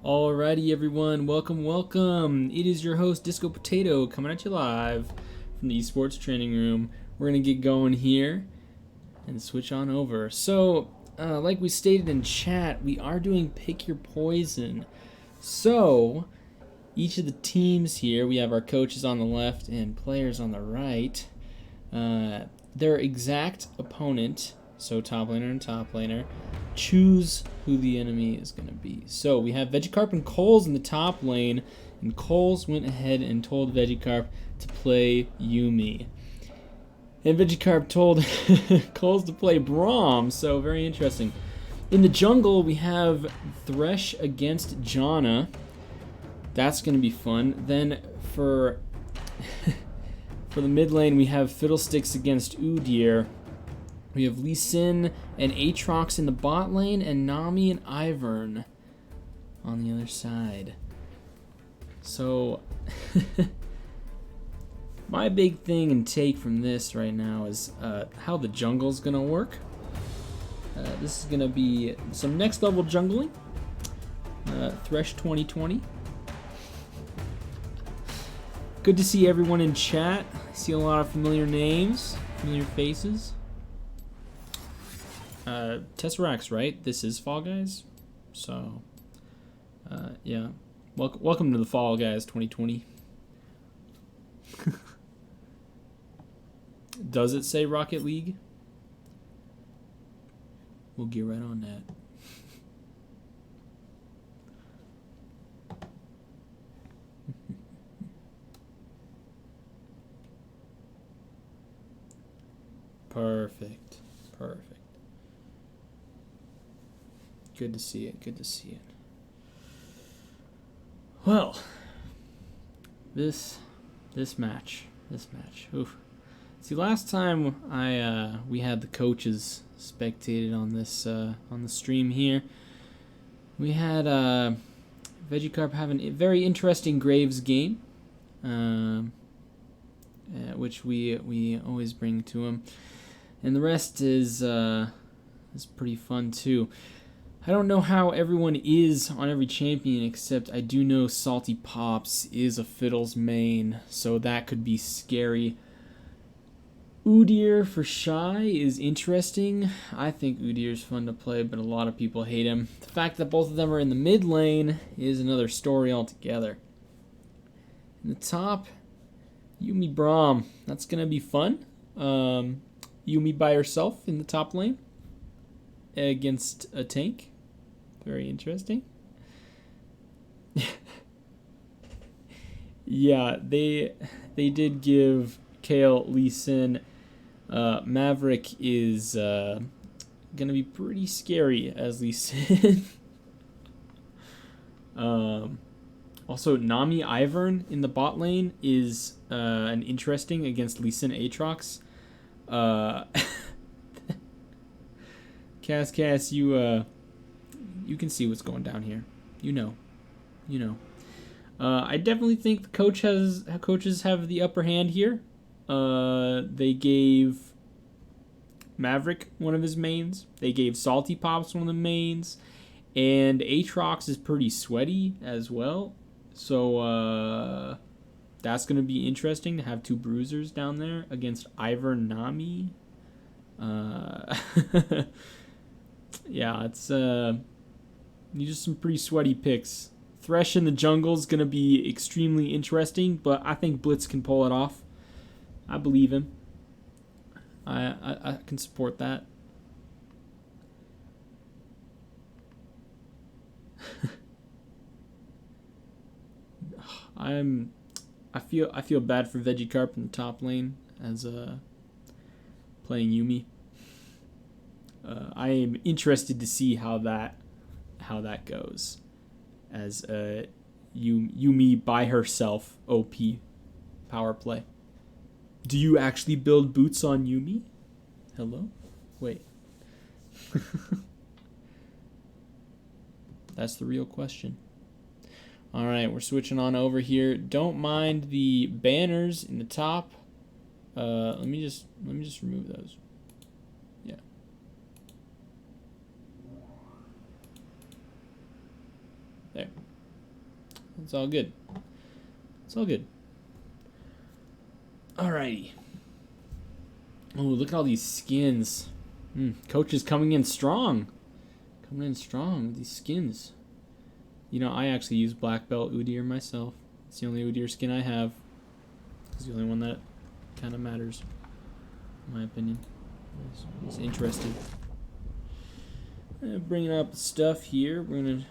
Alrighty, everyone, welcome. It is your host, Disco Potato, coming at you live from the esports training room. We're gonna get going here and switch on over. So, like we stated in chat, we are doing Pick Your Poison. So, each of the teams here, we have our coaches on the left and players on the right. Their exact opponent, so top laner and top laner, choose who the enemy is going to be. So we have Vegicarp and Coles in the top lane, and Coles went ahead and told Vegicarp to play Yuumi. And Vegicarp told Coles to play Braum, so very interesting. In the jungle, we have Thresh against Janna. That's going to be fun. Then for the mid lane, we have Fiddlesticks against Udyr. We have Lee Sin and Aatrox in the bot lane, and Nami and Ivern on the other side. So, my big thing and take from this right now is how the jungle's going to work. This is going to be some next level jungling. Thresh 2020. Good to see everyone in chat. I see a lot of familiar names, familiar faces. Tesseract's right. This is Fall Guys. So, yeah. Welcome to the Fall Guys 2020. Does it say Rocket League? We'll get right on that. Perfect. Good to see it. Well, this match. Oof. See, last time we had the coaches spectated on this on the stream here. We had Vegicarp having a very interesting Graves game, which we always bring to him, and the rest is pretty fun too. I don't know how everyone is on every champion, except I do know Salty Pops is a Fiddles main, so that could be scary. Udyr for Shy is interesting. I think Udyr's fun to play, but a lot of people hate him. The fact that both of them are in the mid lane is another story altogether. In the top, Yuumi Braum. That's going to be fun. Yuumi by herself in the top lane against a tank. Very interesting. Yeah, they did give Kale Lee Sin. Maverick is gonna be pretty scary as Lee Sin. Also, Nami Ivern in the bot lane is an interesting against Lee Sin Aatrox. Cass, you can see what's going down here. You know. I definitely think the coaches have the upper hand here. They gave Maverick one of his mains. They gave Salty Pops one of the mains, and Aatrox is pretty sweaty as well. So that's gonna be interesting to have two bruisers down there against Ivern Nami. Yeah, it's these are some pretty sweaty picks. Thresh in the jungle is going to be extremely interesting, but I think Blitz can pull it off. I believe him. I can support that. I feel bad for Vegicarp in the top lane as playing Yuumi. I am interested to see how that goes, as Yuumi by herself OP power play. Do you actually build boots on Yuumi? Hello? Wait. That's the real question. All right, we're switching on over here. Don't mind the banners in the top. Let me just remove those. Yeah. There. It's all good. It's all good. Alrighty. Oh, look at all these skins. Coach is coming in strong. Coming in strong with these skins. You know, I actually use black belt Udyr myself. It's the only Udyr skin I have. It's the only one that kind of matters, in my opinion. It's interesting. Bringing up stuff here. We're gonna.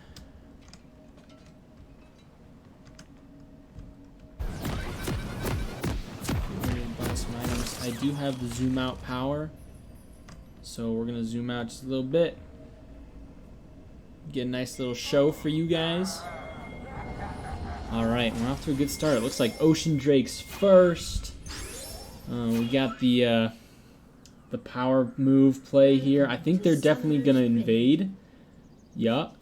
Buy some items. I do have the zoom out power, so we're gonna zoom out just a little bit. Get a nice little show for you guys. Alright, we're off to a good start. It looks like Ocean Drake's first. We got the power move play here. I think they're definitely going to invade. Yup.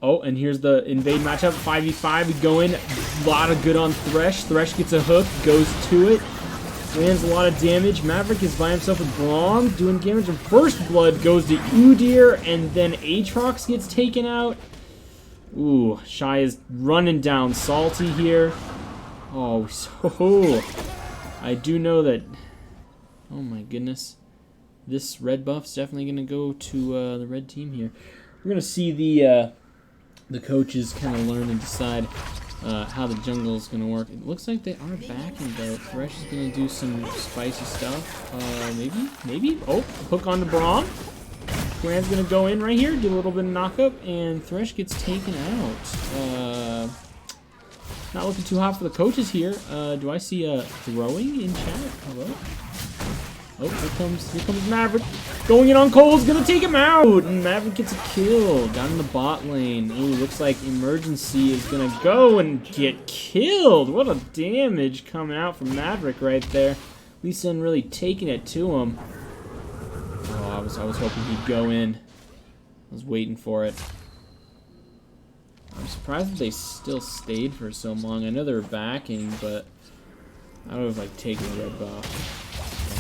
Oh, and here's the invade matchup. 5v5. We go in. A lot of good on Thresh. Thresh gets a hook. Goes to it. Lands a lot of damage. Maverick is by himself with Braum, doing damage. And First Blood goes to Udyr, and then Aatrox gets taken out. Ooh, Shy is running down Salty here. Oh, so... I do know that... Oh my goodness. This red buff's definitely going to go to the red team here. We're going to see the coaches kind of learn and decide how the jungle is going to work. It looks like they are backing though. Thresh is going to do some spicy stuff. Maybe. Oh, hook onto Braum. Grant's going to go in right here, do a little bit of knockup, and Thresh gets taken out. Not looking too hot for the coaches here. Do I see a throwing in chat? Hello? Oh, here comes Maverick. Going in on Cole's gonna take him out. And Maverick gets a kill. Down in the bot lane. Ooh, looks like Emergency is gonna go and get killed. What a damage coming out from Maverick right there. Lee Sin really taking it to him. Oh, I was hoping he'd go in. I was waiting for it. I'm surprised that they still stayed for so long. I know they were backing, but I would have like taken the red buff.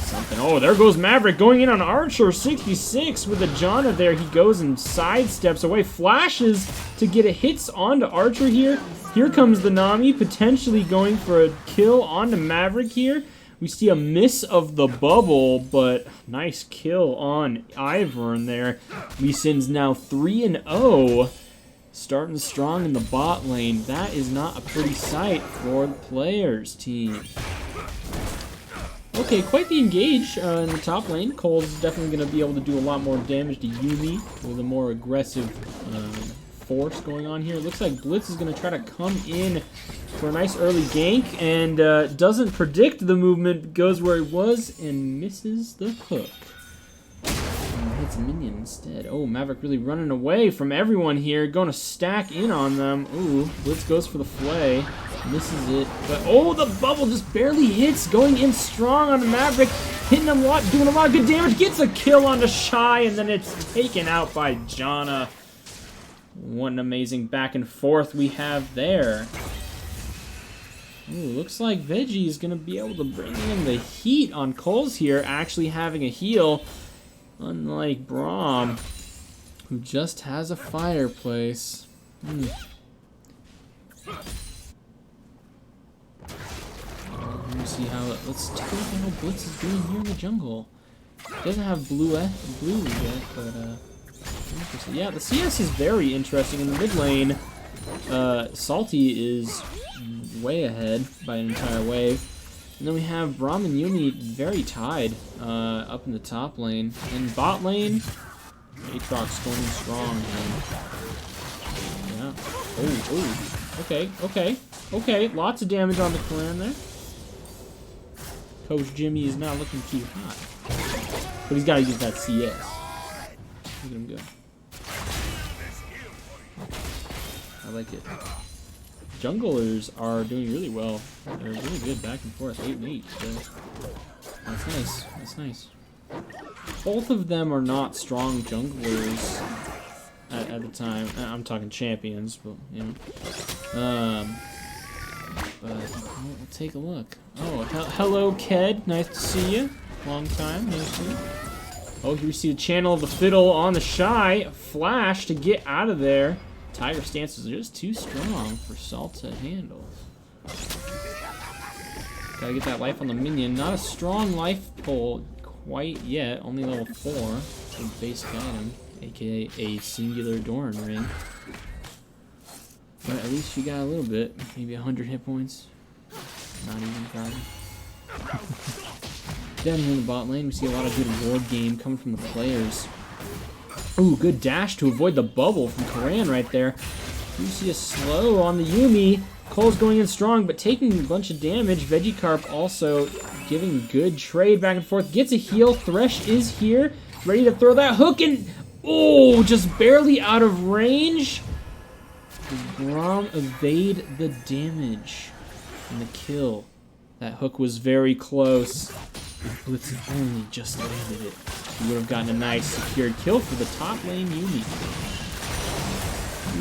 Something. Oh, there goes Maverick going in on Archer. 66 with the Janna there. He goes and sidesteps away. Flashes to get a hits onto Archer here. Here comes the Nami, potentially going for a kill onto Maverick here. We see a miss of the bubble, but nice kill on Ivern there. Lee Sin's now 3-0. Starting strong in the bot lane. That is not a pretty sight for the players team. Okay, quite the engage in the top lane. Cole's definitely going to be able to do a lot more damage to Yuumi with a more aggressive force going on here. It looks like Blitz is going to try to come in for a nice early gank and doesn't predict the movement, goes where he was and misses the hook. Hits a minion instead. Oh, Maverick really running away from everyone here. Going to stack in on them. Ooh, Blitz goes for the flay. Misses it. But, oh, the bubble just barely hits. Going in strong on Maverick. Hitting him a lot, doing a lot of good damage. Gets a kill onto Shy, and then it's taken out by Janna. What an amazing back and forth we have there. Ooh, looks like Veggie is going to be able to bring in the heat on Coles here. Actually having a heal. Unlike Braum, who just has a fireplace. Let me see how. Let's take a look at how Blitz is doing here in the jungle. He doesn't have blue yet, but yeah, the CS is very interesting in the mid lane. Salty is way ahead by an entire wave. And then we have Braum and Yuumi very tied up in the top lane. In bot lane, Aatrox going strong. Yeah. Oh. Okay. Lots of damage on the clan there. Coach Jimmy is not looking too hot. But he's got to use that CS. Look at him go. I like it. Junglers are doing really well. They're really good back and forth, 8 and 8. So that's nice. That's nice. Both of them are not strong junglers at the time. I'm talking champions, but you know. But we'll take a look. Oh, hello, Ked. Nice to see you. Long time. Nice to see you. Oh, here we see the channel of the fiddle on the Shy. Flash to get out of there. Tiger stances are just too strong for Salt to handle. Gotta get that life on the minion. Not a strong life pull quite yet. Only level 4. So basic item, aka a singular Doran ring. But at least you got a little bit. Maybe 100 hit points. Not even probably. Down here in the bot lane, we see a lot of good ward game coming from the players. Ooh, good dash to avoid the bubble from Karan right there. You see a slow on the Yuumi. Cole's going in strong, but taking a bunch of damage. Vegicarp also giving good trade back and forth. Gets a heal. Thresh is here. Ready to throw that hook and... oh, just barely out of range. Does Braum evade the damage and the kill? That hook was very close. If Blitz had only just landed it, he would have gotten a nice secured kill for the top lane Yuumi.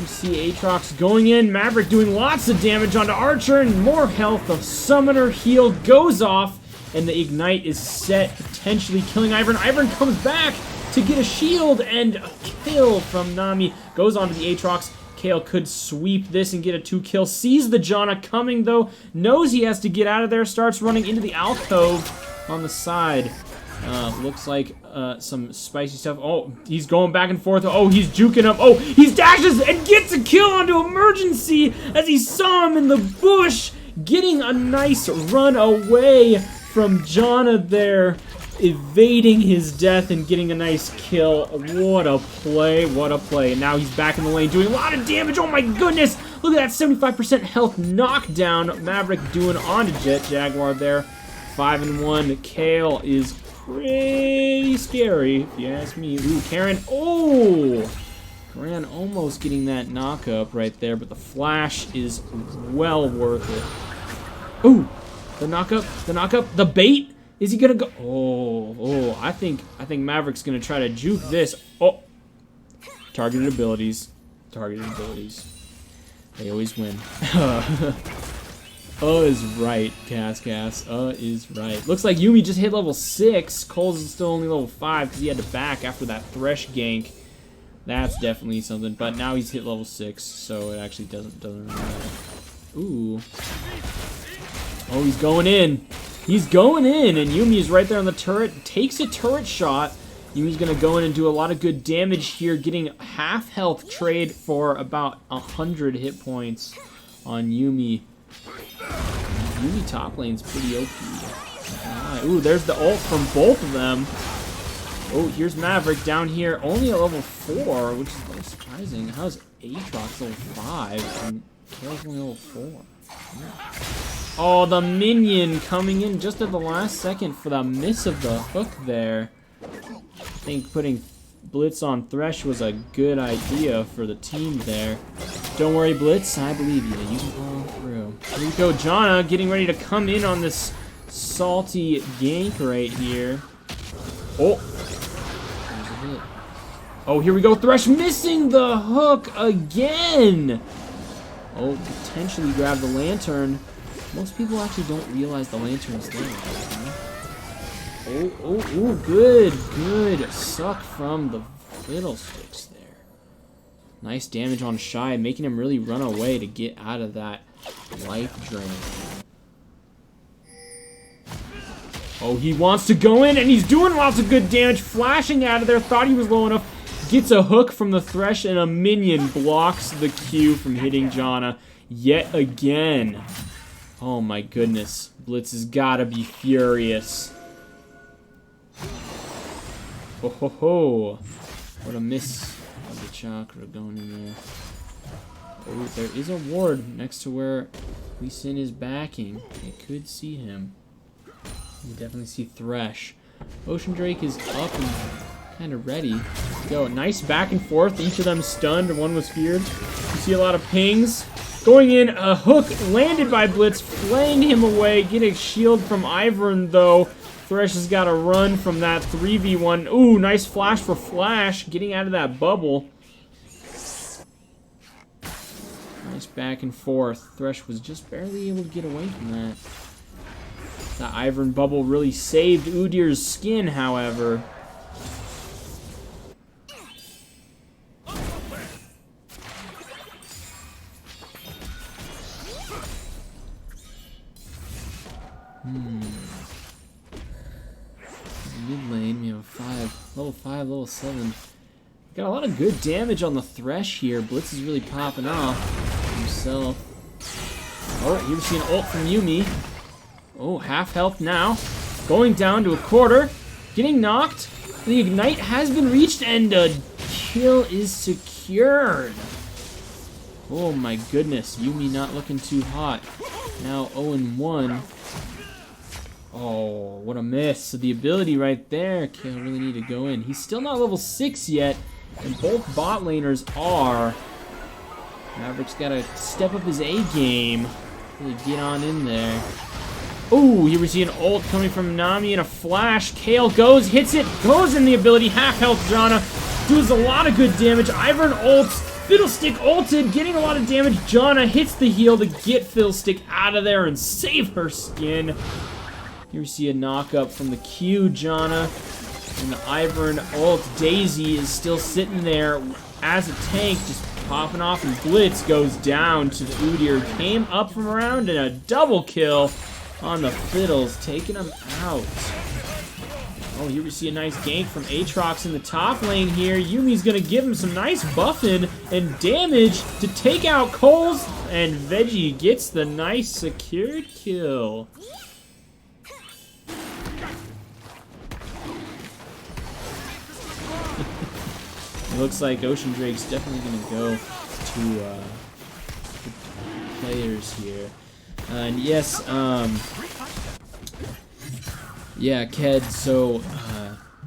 You see Aatrox going in, Maverick doing lots of damage onto Archer, and more health. The Summoner heal goes off, and the Ignite is set, potentially killing Ivern. Ivern comes back to get a shield, and a kill from Nami. Goes onto the Aatrox. Kale could sweep this and get a 2-kill. Sees the Janna coming, though. Knows he has to get out of there. Starts running into the alcove on the side. Looks like some spicy stuff. Oh, he's going back and forth. Oh, he's juking up. Oh, he dashes and gets a kill onto Emergency as he saw him in the bush. Getting a nice run away from Janna there. Evading his death and getting a nice kill. What a play, what a play. And now he's back in the lane doing a lot of damage. Oh my goodness. Look at that 75% health knockdown. Maverick doing onto Jet Jaguar there. 5-1. Kale is pretty scary, if you ask me. Ooh, Karen. Oh! Karan almost getting that knock-up right there, but the flash is well worth it. Ooh! The knock-up, the bait? Is he gonna go? Oh, I think Maverick's gonna try to juke this. Oh! Targeted abilities. They always win. Is right, Cass. Is right. Looks like Yuumi just hit level 6. Cole's still only level 5 because he had to back after that Thresh gank. That's definitely something. But now he's hit level 6, so it actually doesn't really matter. Ooh. Oh, he's going in. He's going in, and Yuumi is right there on the turret. Takes a turret shot. Yumi's going to go in and do a lot of good damage here, getting half health trade for about 100 hit points on Yuumi. Yuumi top lane's pretty OP. Right. Ooh, there's the ult from both of them. Oh, here's Maverick down here, only at level 4, which is a little surprising. How's Aatrox level 5 and Kale's only level 4? Oh, the minion coming in just at the last second for the miss of the hook there. I think putting Blitz on Thresh was a good idea for the team there. Don't worry, Blitz, I believe you. You can follow through. Here we go, Janna getting ready to come in on this salty gank right here. Oh! There's a hit. Oh, here we go, Thresh missing the hook again! Oh, potentially grab the lantern. Most people actually don't realize the lantern's there. Oh, good suck from the Fiddlesticks there. Nice damage on Shy, making him really run away to get out of that life drain. Oh, he wants to go in, and he's doing lots of good damage, flashing out of there, thought he was low enough. Gets a hook from the Thresh, and a minion blocks the Q from hitting Janna yet again. Oh my goodness. Blitz has gotta be furious. Ho ho ho. What a miss of the chakra going in there. Oh, there is a ward next to where Lee Sin is backing. It could see him. You definitely see Thresh. Ocean Drake is up and kind of ready to go. Nice back and forth. Each of them stunned, and one was feared. You see a lot of pings. Going in, a hook landed by Blitz, flaying him away. Get a shield from Ivern, though. Thresh has got to run from that 3v1. Ooh, nice flash for Flash, getting out of that bubble. Nice back and forth. Thresh was just barely able to get away from that. That Ivern bubble really saved Udyr's skin, however. Mid lane, we have level 5, level 7. Got a lot of good damage on the Thresh here. Blitz is really popping off himself. Oh, here we see an ult from Yuumi. Oh, half health now. Going down to a quarter. Getting knocked. The Ignite has been reached and a kill is secured. Oh my goodness, Yuumi not looking too hot. Now 0-1. Oh, what a miss. So the ability right there, Kale really need to go in. He's still not level 6 yet, and both bot laners are. Maverick's got to step up his A game. Really get on in there. Oh, here we see an ult coming from Nami and a flash. Kale goes, hits it, goes in the ability. Half health Janna. Does a lot of good damage. Ivern ults. Fiddlestick ulted, getting a lot of damage. Janna hits the heal to get Fiddlestick out of there and save her skin. Here we see a knock-up from the Q, Janna. And the Ivern ult. Daisy is still sitting there as a tank, just popping off, and Blitz goes down to the Udyr. Came up from around and a double kill on the Fiddles, taking him out. Oh, here we see a nice gank from Aatrox in the top lane here. Yumi's gonna give him some nice buffing and damage to take out Coles, and Veggie gets the nice secured kill. It looks like Ocean Drake's definitely going to go to the players here. And yes, yeah, Ked, so,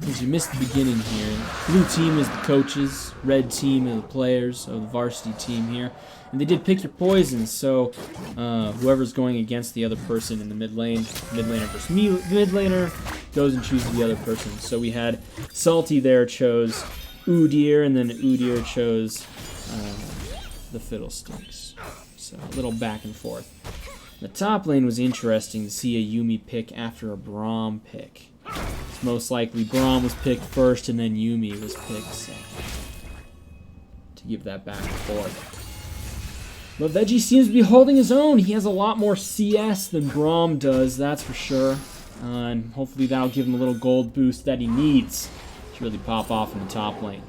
since you missed the beginning here, blue team is the coaches, red team are the players of the varsity team here. And they did pick your poison, so whoever's going against the other person in the mid lane, mid laner versus mid laner, goes and chooses the other person. So we had Salty there chose Udyr, and then Udyr chose the Fiddlesticks. So a little back and forth. The top lane was interesting to see a Yuumi pick after a Braum pick. It's most likely Braum was picked first and then Yuumi was picked second. To give that back and forth. But Veggie seems to be holding his own. He has a lot more CS than Braum does, that's for sure. And hopefully that'll give him a little gold boost that he needs to really pop off in the top lane.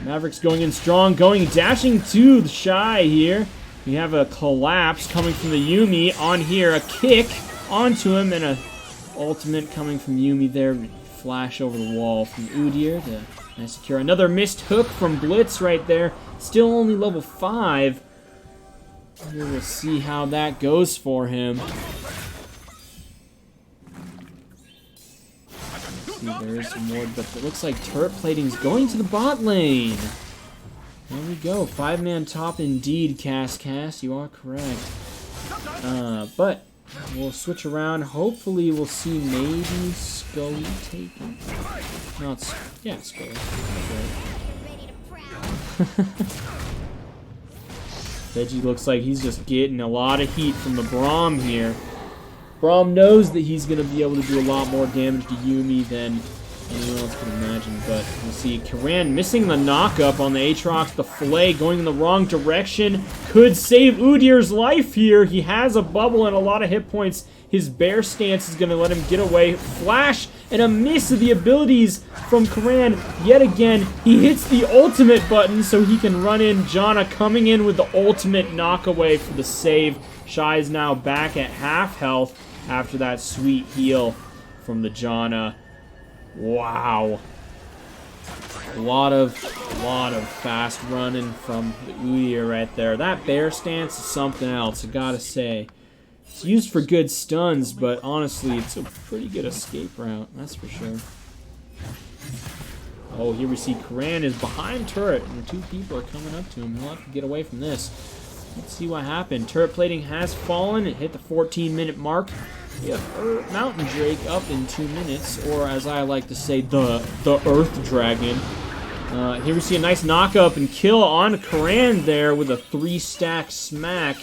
Maverick's going in strong, dashing to the Shy here. We have a collapse coming from the Yuumi on here, a kick onto him, and a ultimate coming from Yuumi there. Flash over the wall from Udyr to secure another missed hook from Blitz right there. Still only level 5. Here we'll see how that goes for him. There is some more, but it looks like turret plating's going to the bot lane. There we go. 5-man top indeed, Cass. You are correct. But we'll switch around. Hopefully we'll see maybe Scully taken. No, it's... yeah, it's Scully. Veggie looks like he's just getting a lot of heat from the Braum here. Braum knows that he's going to be able to do a lot more damage to Yuumi than anyone else can imagine, but we'll see. Karan missing the knock-up on the Aatrox. The Fillet going in the wrong direction. Could save Udyr's life here. He has a bubble and a lot of hit points. His bear stance is going to let him get away. Flash and a miss of the abilities from Karan. Yet again, he hits the ultimate button so he can run in. Janna coming in with the ultimate knockaway for the save. Shy is now back at half health after that sweet heal from the Janna. Wow. A lot of fast running from the Udyr right there. That bear stance is something else, I gotta say. It's used for good stuns, but honestly, it's a pretty good escape route, that's for sure. Oh, here we see Karan is behind turret, and 2 people are coming up to him. He'll have to get away from this. Let's see what happened. Turret plating has fallen. It hit the 14-minute mark. We have Mountain Drake up in 2 minutes, or as I like to say, the Earth Dragon. Here we see a nice knock-up and kill on Karan there with a 3-stack smack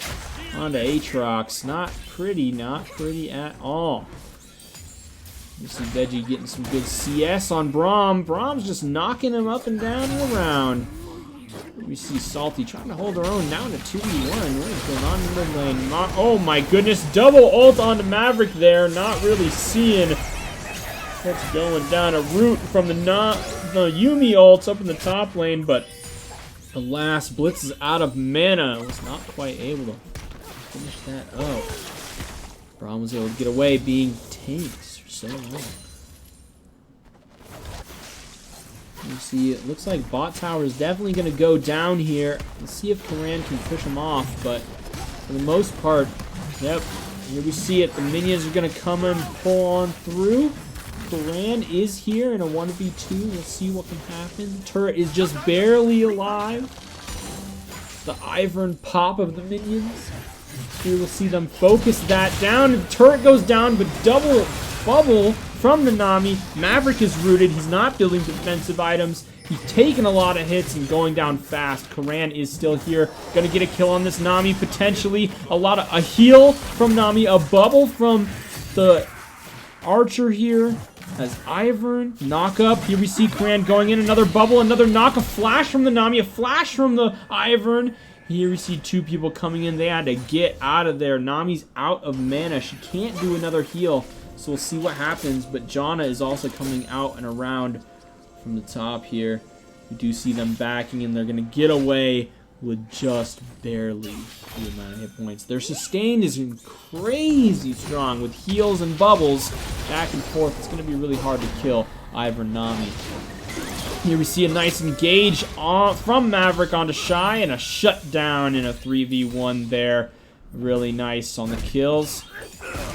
onto Aatrox. Not pretty at all. You see Veggie getting some good CS on Braum. Braum's just knocking him up and down and around. We see Salty trying to hold her own now in a 2v1. What is going on in the mid lane? Oh my goodness, double ult onto Maverick there. Not really seeing what's going down. A root from the Yuumi ults up in the top lane, but alas, Blitz is out of mana. Was not quite able to finish that up. Braum was able to get away being tanked for so long. You see, it looks like bot tower is definitely going to go down here. Let's see if Karan can push him off, but for the most part, yep, here we see it. The minions are going to come and pull on through. Karan is here in a 1v2. We'll see what can happen. The turret is just barely alive. The Ivern pop of the minions. Here we'll see them focus that down. The turret goes down, but double bubble from the Nami. Maverick is rooted. He's not building defensive items. He's taking a lot of hits and going down fast. Karan is still here. Gonna get a kill on this Nami, potentially. A heal from Nami. A bubble from the Archer here. As Ivern, knock up. Here we see Karan going in. Another bubble, another knock. A flash from the Nami. A flash from the Ivern. Here we see two people coming in. They had to get out of there. Nami's out of mana. She can't do another heal. So we'll see what happens, but Janna is also coming out and around from the top here. We do see them backing, and they're going to get away with just barely the amount of hit points. Their sustain is crazy strong with heals and bubbles back and forth. It's going to be really hard to kill Ivern Nami. Here we see a nice engage from Maverick onto Shy, and a shutdown in a 3v1 there. Really nice on the kills.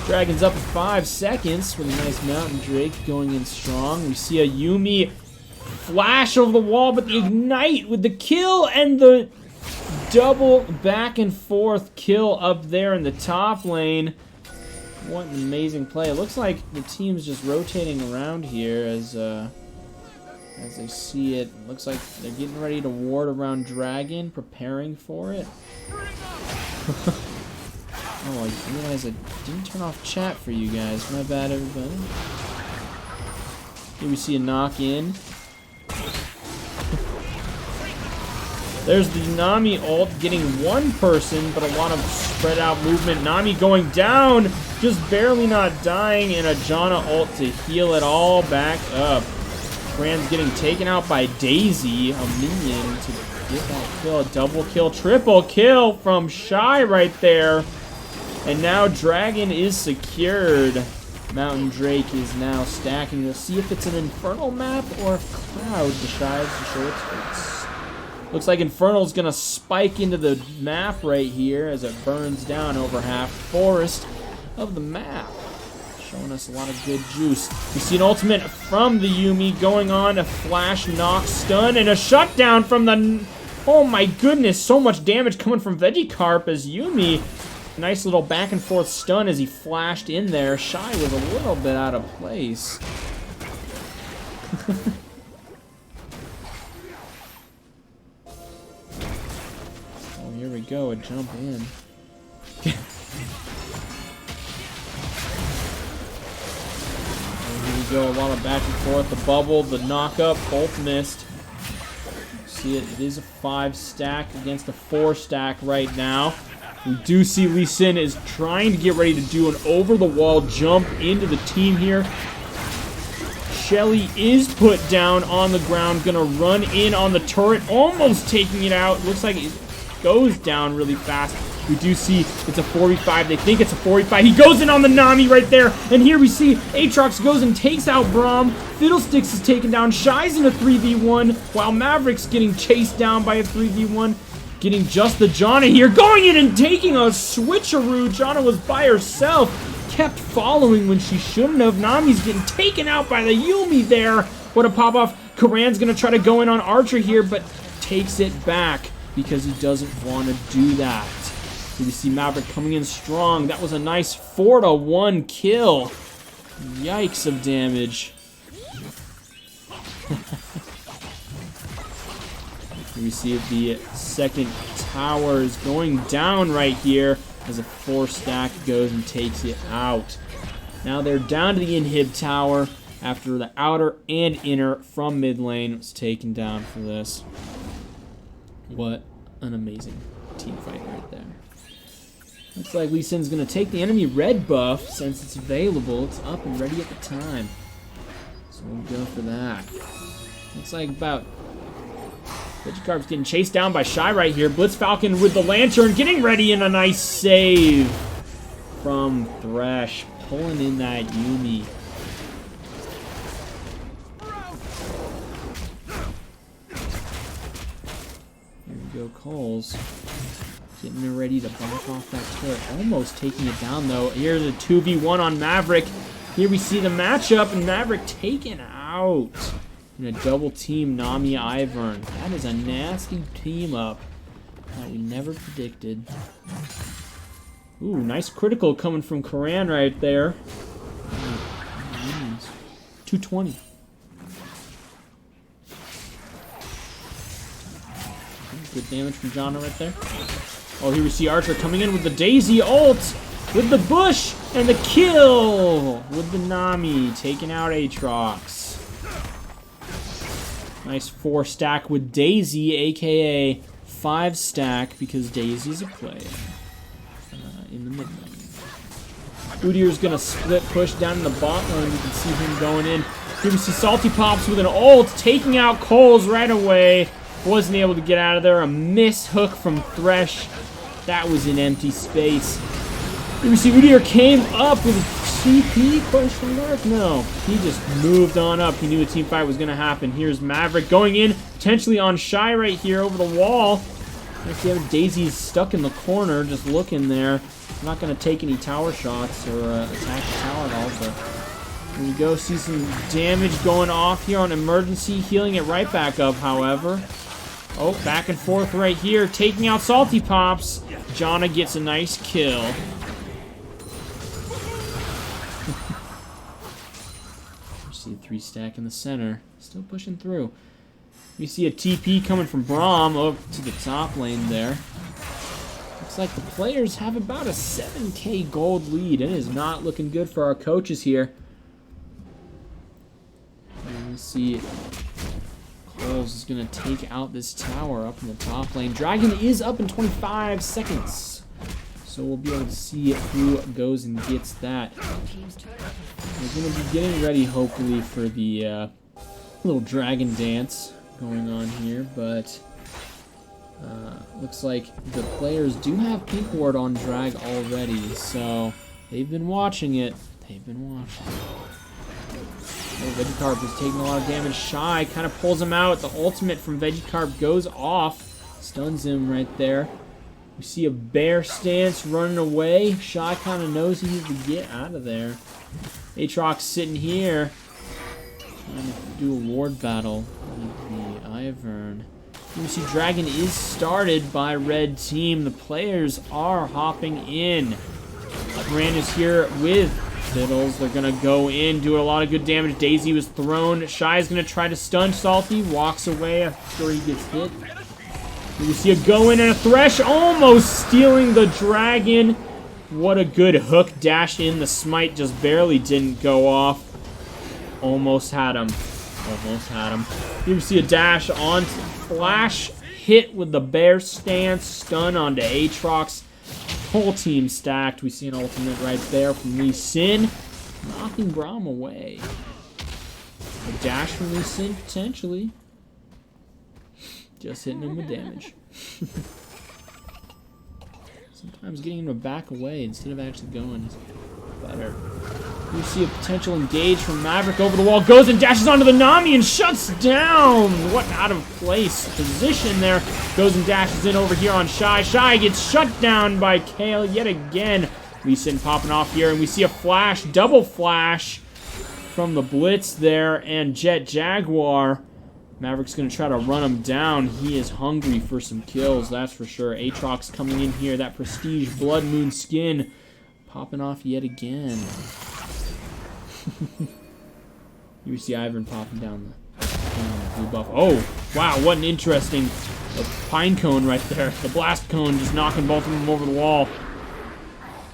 Dragon's up in 5 seconds with a nice Mountain Drake going in strong. We see a Yuumi flash over the wall, but the ignite with the kill and the double back and forth kill up there in the top lane. What an amazing play. It looks like the team's just rotating around here as they see it. Looks like they're getting ready to ward around Dragon, preparing for it. Oh, I realized I didn't turn off chat for you guys. My bad, everybody. Here we see a knock in. There's the Nami ult getting one person, but a lot of spread out movement. Nami going down, just barely not dying, and a Janna ult to heal it all back up. Karan's getting taken out by Daisy, a minion, to get that kill. A double kill, triple kill from Shy right there. And now Dragon is secured. Mountain Drake is now stacking. We'll see if it's an Infernal map or if Cloud decides to show its face. Looks like Infernal's going to spike into the map right here as it burns down over half forest of the map. Showing us a lot of good juice. We see an ultimate from the Yuumi going on. A flash, knock, stun, and a shutdown from the... Oh my goodness, so much damage coming from Vegicarp as Yuumi... Nice little back and forth stun as he flashed in there. Shy was a little bit out of place. Oh, here we go, a jump in. Here we go, a lot of back and forth. The bubble, the knock up, both missed. See it, it is a 5 stack against a 4 stack right now. We do see Lee Sin is trying to get ready to do an over-the-wall jump into the team here. Shelly is put down on the ground, gonna run in on the turret, almost taking it out. Looks like it goes down really fast. We do see it's a 4v5. They think it's a 4v5. He goes in on the Nami right there. And here we see Aatrox goes and takes out Braum. Fiddlesticks is taken down. Shy's in a 3v1, while Maverick's getting chased down by a 3v1. Getting just the Janna here, going in and taking a switcheroo. Janna was by herself, kept following when she shouldn't have. Nami's getting taken out by the Yuumi there. What a pop-off. Karan's going to try to go in on Archer here, but takes it back because he doesn't want to do that. Here we see Maverick coming in strong. That was a nice 4-1 kill. Yikes of damage. We see the second tower is going down right here as a 4 stack goes and takes it out. Now they're down to the inhib tower after the outer and inner from mid lane was taken down for this. What an amazing team fight right there. Looks like Lee Sin's going to take the enemy red buff since it's available. It's up and ready at the time. So we'll go for that. Looks like about... Vegicarp's getting chased down by Shy right here. Blitz Falcon with the Lantern getting ready, and a nice save from Thresh. Pulling in that Yuumi. Here we go, Coles. Getting ready to bonk off that turret. Almost taking it down, though. Here's a 2v1 on Maverick. Here we see the matchup, and Maverick taken out in a double team Nami Ivern. That is a nasty team up that we never predicted. Ooh, nice critical coming from Karan right there. 220. Good damage from Janna right there. Oh, here we see Archer coming in with the Daisy ult, with the bush, and the kill with the Nami, taking out Aatrox. Nice 4-stack with Daisy, aka 5-stack, because Daisy's a player in the mid lane. Udyr's gonna split push down in the bot lane. You can see him going in. Here we see Salty Pops with an ult, taking out Coles right away. Wasn't able to get out of there. A miss hook from Thresh. That was in empty space. Here we see Udyr came up with a CP question mark? No. He just moved on up. He knew a team fight was going to happen. Here's Maverick going in, potentially on Shy right here over the wall. Daisy's stuck in the corner, just looking there. Not going to take any tower shots or attack the tower at all, but here we go. See some damage going off here on emergency. Healing it right back up, however. Oh, back and forth right here, taking out Salty Pops. Janna gets a nice kill. See a 3-stack in the center, still pushing through. We see a TP coming from Braum up to the top lane there. Looks like the players have about a 7k gold lead. It is not looking good for our coaches here. And we see Coles is going to take out this tower up in the top lane. Dragon is up in 25 seconds. So we'll be able to see who goes and gets that. We're going to be getting ready, hopefully, for the little dragon dance going on here. But looks like the players do have pink ward on drag already. So they've been watching it. They've been watching it. Oh, Vegicarp is taking a lot of damage. Shy kind of pulls him out. The ultimate from Vegicarp goes off. Stuns him right there. We see a bear stance running away. Shy kind of knows he needs to get out of there. Aatrox sitting here. Trying to do a ward battle with the Ivern. We see Dragon is started by red team. The players are hopping in. Ran is here with Fiddles. They're going to go in, do a lot of good damage. Daisy was thrown. Shy is going to try to stun Salty. Walks away after he gets hit. You see a go in and a Thresh almost stealing the Dragon. What a good hook dash in. The smite just barely didn't go off. Almost had him. Almost had him. You see a dash on flash hit with the bear stance. Stun onto Aatrox. Whole team stacked. We see an ultimate right there from Lee Sin, knocking Braum away. A dash from Lee Sin, potentially. Just hitting him with damage. Sometimes getting him to back away instead of actually going is better. We see a potential engage from Maverick over the wall. Goes and dashes onto the Nami and shuts down. What out of place position there. Goes and dashes in over here on Shy. Shy gets shut down by Kale yet again. Lee Sin popping off here. And we see a flash, double flash from the Blitz there. And Jet Jaguar. Maverick's going to try to run him down. He is hungry for some kills, that's for sure. Aatrox coming in here. That Prestige Blood Moon skin popping off yet again. You see Ivern popping down the blue buff. Oh, wow, what an interesting pine cone right there. The blast cone just knocking both of them over the wall.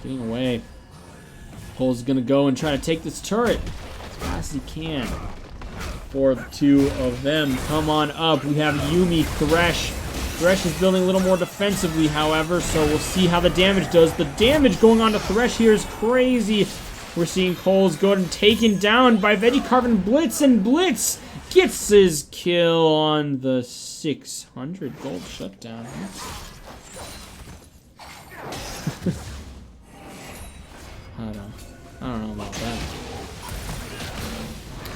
Getting away. Cole's going to go and try to take this turret as fast as he can. For the two of them. Come on up. We have Yuumi, Thresh, Thresh is building a little more defensively, however, so we'll see how the damage does. The damage going on to Thresh here is crazy. We're seeing Cole's Golden taken down by Vegicarp and Blitz, and Blitz gets his kill on the 600 gold shutdown. I don't know about that.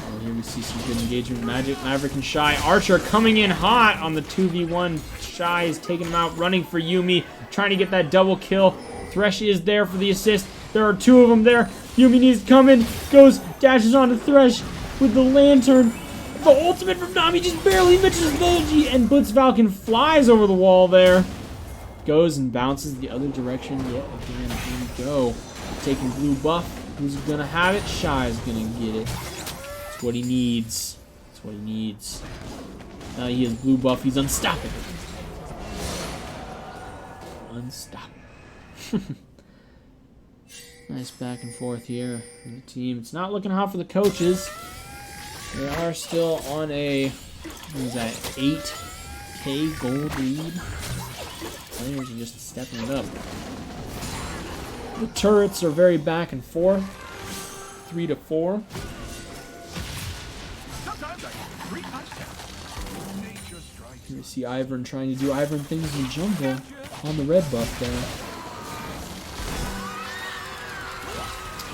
Oh, here we see some good engagement. Maverick and Shy. Archer coming in hot on the 2v1. Shy is taking him out, running for Yuumi, trying to get that double kill. Thresh is there for the assist. There are two of them there. Yuumi needs to come in, dashes onto Thresh with the lantern. The ultimate from Nami just barely misses Veggie, and Blitz Falcon flies over the wall there. Goes and bounces the other direction yet again. Here we go. Taking blue buff. Who's gonna have it? Shy's gonna get it. That's what he needs. That's what he needs. Now he has blue buff. He's unstoppable. Unstoppable. Nice back and forth here for the team. It's not looking hot for the coaches. They are still on a, what is that, 8K gold lead. Players are just stepping it up. The turrets are very back and forth. 3-4. Here we see Ivern trying to do Ivern things in the jungle on the red buff there.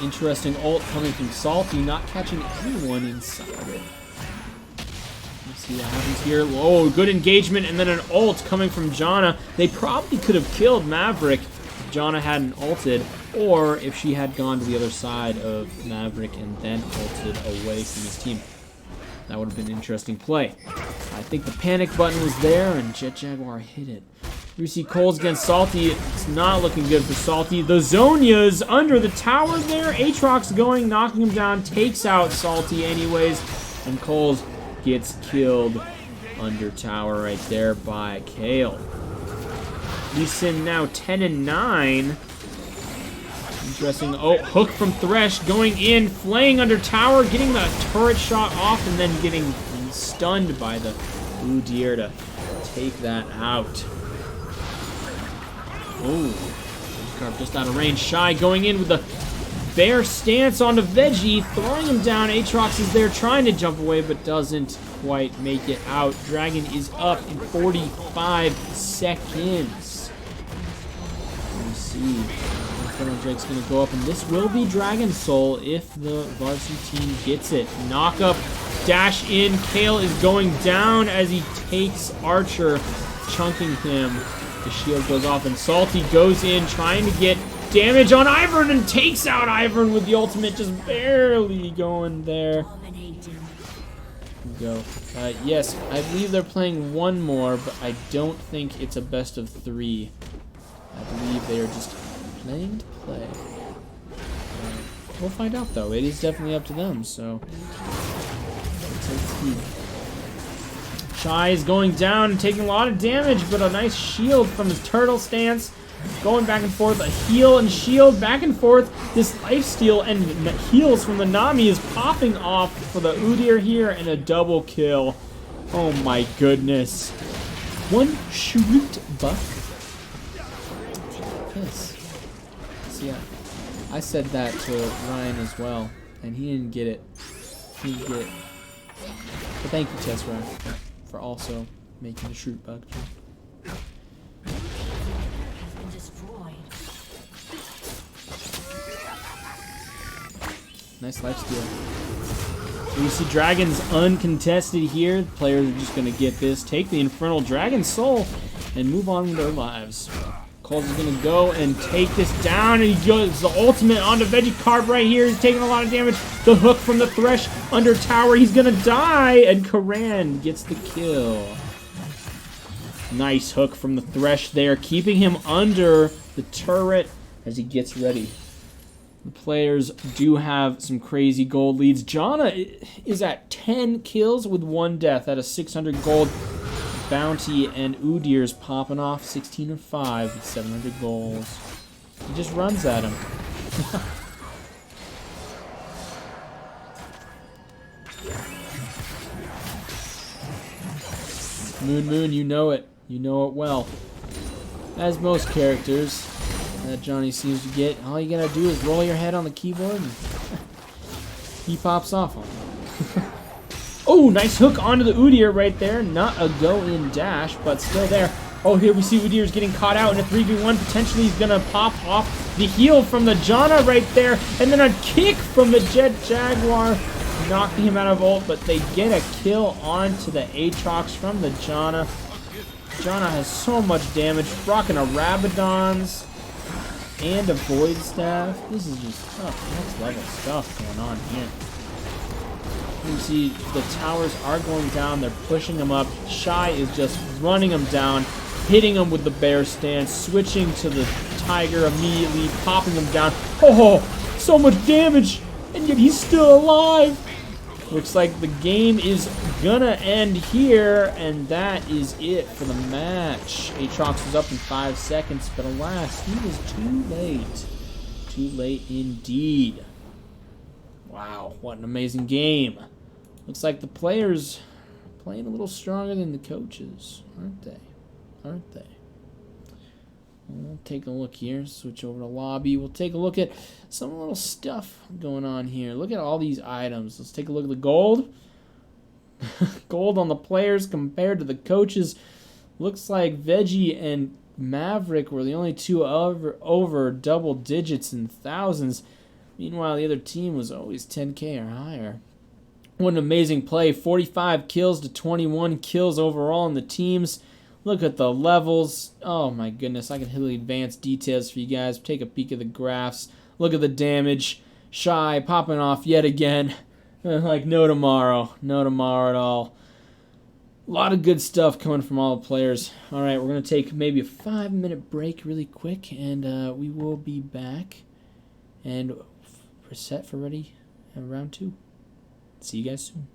Interesting ult coming from Salty, not catching anyone inside it. Let's see what happens here. Oh, good engagement, and then an ult coming from Janna. They probably could have killed Maverick if Janna hadn't ulted, or if she had gone to the other side of Maverick and then ulted away from his team. That would have been an interesting play. I think the panic button was there, and Jet Jaguar hit it. We see Coles against Salty. It's not looking good for Salty. The Zonia's under the tower there. Aatrox going, knocking him down, takes out Salty anyways, and Coles gets killed under tower right there by Kale. Lee Sin now 10-9. Interesting. Oh, hook from Thresh going in, flaying under tower, getting the turret shot off, and then getting stunned by the Blue Deer to take that out. Oh, Vegicarp just out of range. Shy going in with the bear stance onto Veggie, throwing him down. Aatrox is there trying to jump away, but doesn't quite make it out. Dragon is up in 45 seconds. Let me see. Inferno Drake's going to go up, and this will be Dragon Soul if the varsity team gets it. Knock up, dash in. Kale is going down as he takes Archer, chunking him. The shield goes off, and Salty goes in, trying to get damage on Ivern, and takes out Ivern with the ultimate, just barely going there. Go. Yes, I believe they're playing one more, but I don't think it's a best of 3. I believe they are just playing to play. We'll find out, though. It is definitely up to them, so let's see. Shy is going down and taking a lot of damage, but a nice shield from his turtle stance. Going back and forth, a heal and shield back and forth. This lifesteal and heals from the Nami is popping off for the Udyr here, and a double kill. Oh my goodness. One shoot buff. Yes. See, I said that to Ryan as well, and he didn't get it. He didn't get it. But thank you, Tessera, for also making the shoot bug. Nice lifesteal. We see Dragons uncontested here. The players are just going to get this, take the Infernal Dragon Soul, and move on with their lives. Coles is going to go and take this down, and he goes the ultimate onto Vegicarp right here. He's taking a lot of damage. The hook from the Thresh under tower. He's going to die, and Karan gets the kill. Nice hook from the Thresh there, keeping him under the turret as he gets ready. The players do have some crazy gold leads. Janna is at 10 kills with 1 death at a 600 gold bounty, and Udyr's popping off 16 of 5 with 700 goals. He just runs at him. Moon, you know it. You know it well. As most characters that Johnny seems to get, all you gotta do is roll your head on the keyboard and he pops off on you. Oh, nice hook onto the Udyr right there. Not a go-in dash, but still there. Oh, here we see Udyr's getting caught out in a 3v1. Potentially he's gonna pop off the heal from the Janna right there. And then a kick from the Jet Jaguar, knocking him out of ult, but they get a kill onto the Aatrox from the Janna. Janna has so much damage, rocking a Rabadon's and a Void Staff. This is just next level stuff going on here. You see the towers are going down, they're pushing them up. Shy is just running them down, hitting them with the bear stance, switching to the tiger immediately, popping them down. Oh, so much damage, and yet he's still alive. Looks like the game is gonna end here, and that is it for the match. Aatrox was up in 5 seconds, but alas, he was too late. Too late indeed. Wow, what an amazing game. Looks like the players playing a little stronger than the coaches, aren't they? Aren't they? We'll take a look here, switch over to lobby. We'll take a look at some little stuff going on here. Look at all these items. Let's take a look at the gold. Gold on the players compared to the coaches. Looks like Veggie and Maverick were the only two over double digits in thousands. Meanwhile, the other team was always 10K or higher. What an amazing play. 45 kills to 21 kills overall in the teams. Look at the levels. Oh my goodness. I can hit the advanced details for you guys. Take a peek at the graphs. Look at the damage. Shy popping off yet again. Like no tomorrow. No tomorrow at all. A lot of good stuff coming from all the players. Alright, we're going to take maybe a 5-minute break really quick. And we will be back. And we're set for ready round 2. See you guys soon.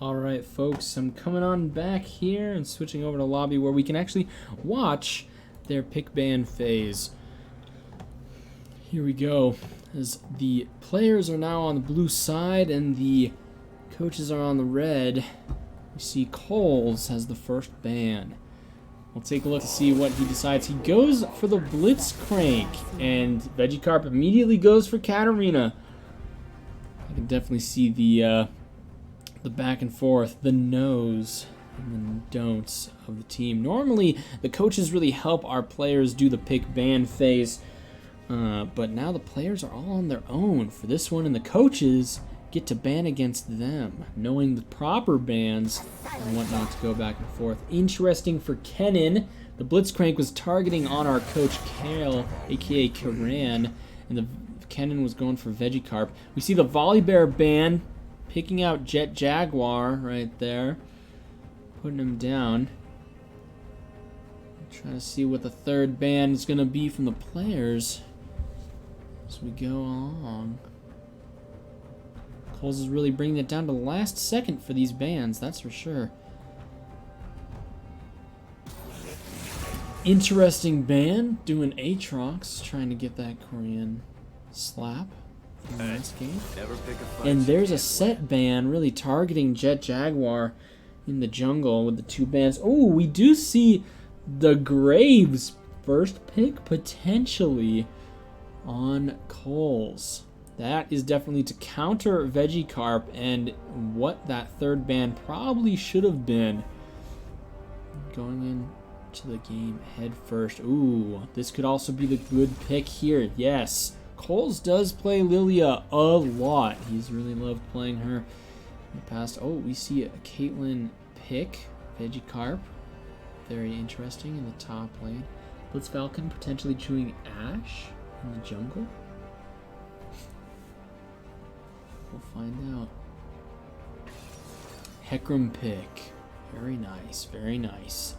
Alright folks, I'm coming on back here and switching over to lobby where we can actually watch their pick ban phase. Here we go, as the players are now on the blue side and the coaches are on the red. We see Coles has the first ban. We'll take a look to see what he decides. He goes for the Blitzcrank, and Vegicarp immediately goes for Katarina. I can definitely see the back and forth, the no's and the don'ts of the team. Normally, the coaches really help our players do the pick ban phase, But now the players are all on their own for this one, and the coaches get to ban against them, knowing the proper bans and whatnot to go back and forth. Interesting for Kennen. The Blitzcrank was targeting on our coach Kale, aka Karan, and the Kennen was going for Vegicarp. We see the Volibear ban, picking out Jet Jaguar right there, putting him down. Trying to see what the third ban is going to be from the players as we go along. Coles is really bringing it down to the last second for these bans, that's for sure. Interesting ban, doing Aatrox, trying to get that Korean slap from last game. And there's a set ban, really targeting Jet Jaguar in the jungle with the 2 bans. Oh, we do see the Graves first pick potentially on Coles. That is definitely to counter Vegicarp and what that third ban probably should have been. Going into the game head first. Ooh, this could also be the good pick here. Yes, Coles does play Lilia a lot. He's really loved playing her in the past. Oh, we see a Caitlyn pick Vegicarp. Very interesting in the top lane. Blitz Falcon potentially chewing Ashe in the jungle. We'll find out. Hecarim pick. Very nice, very nice.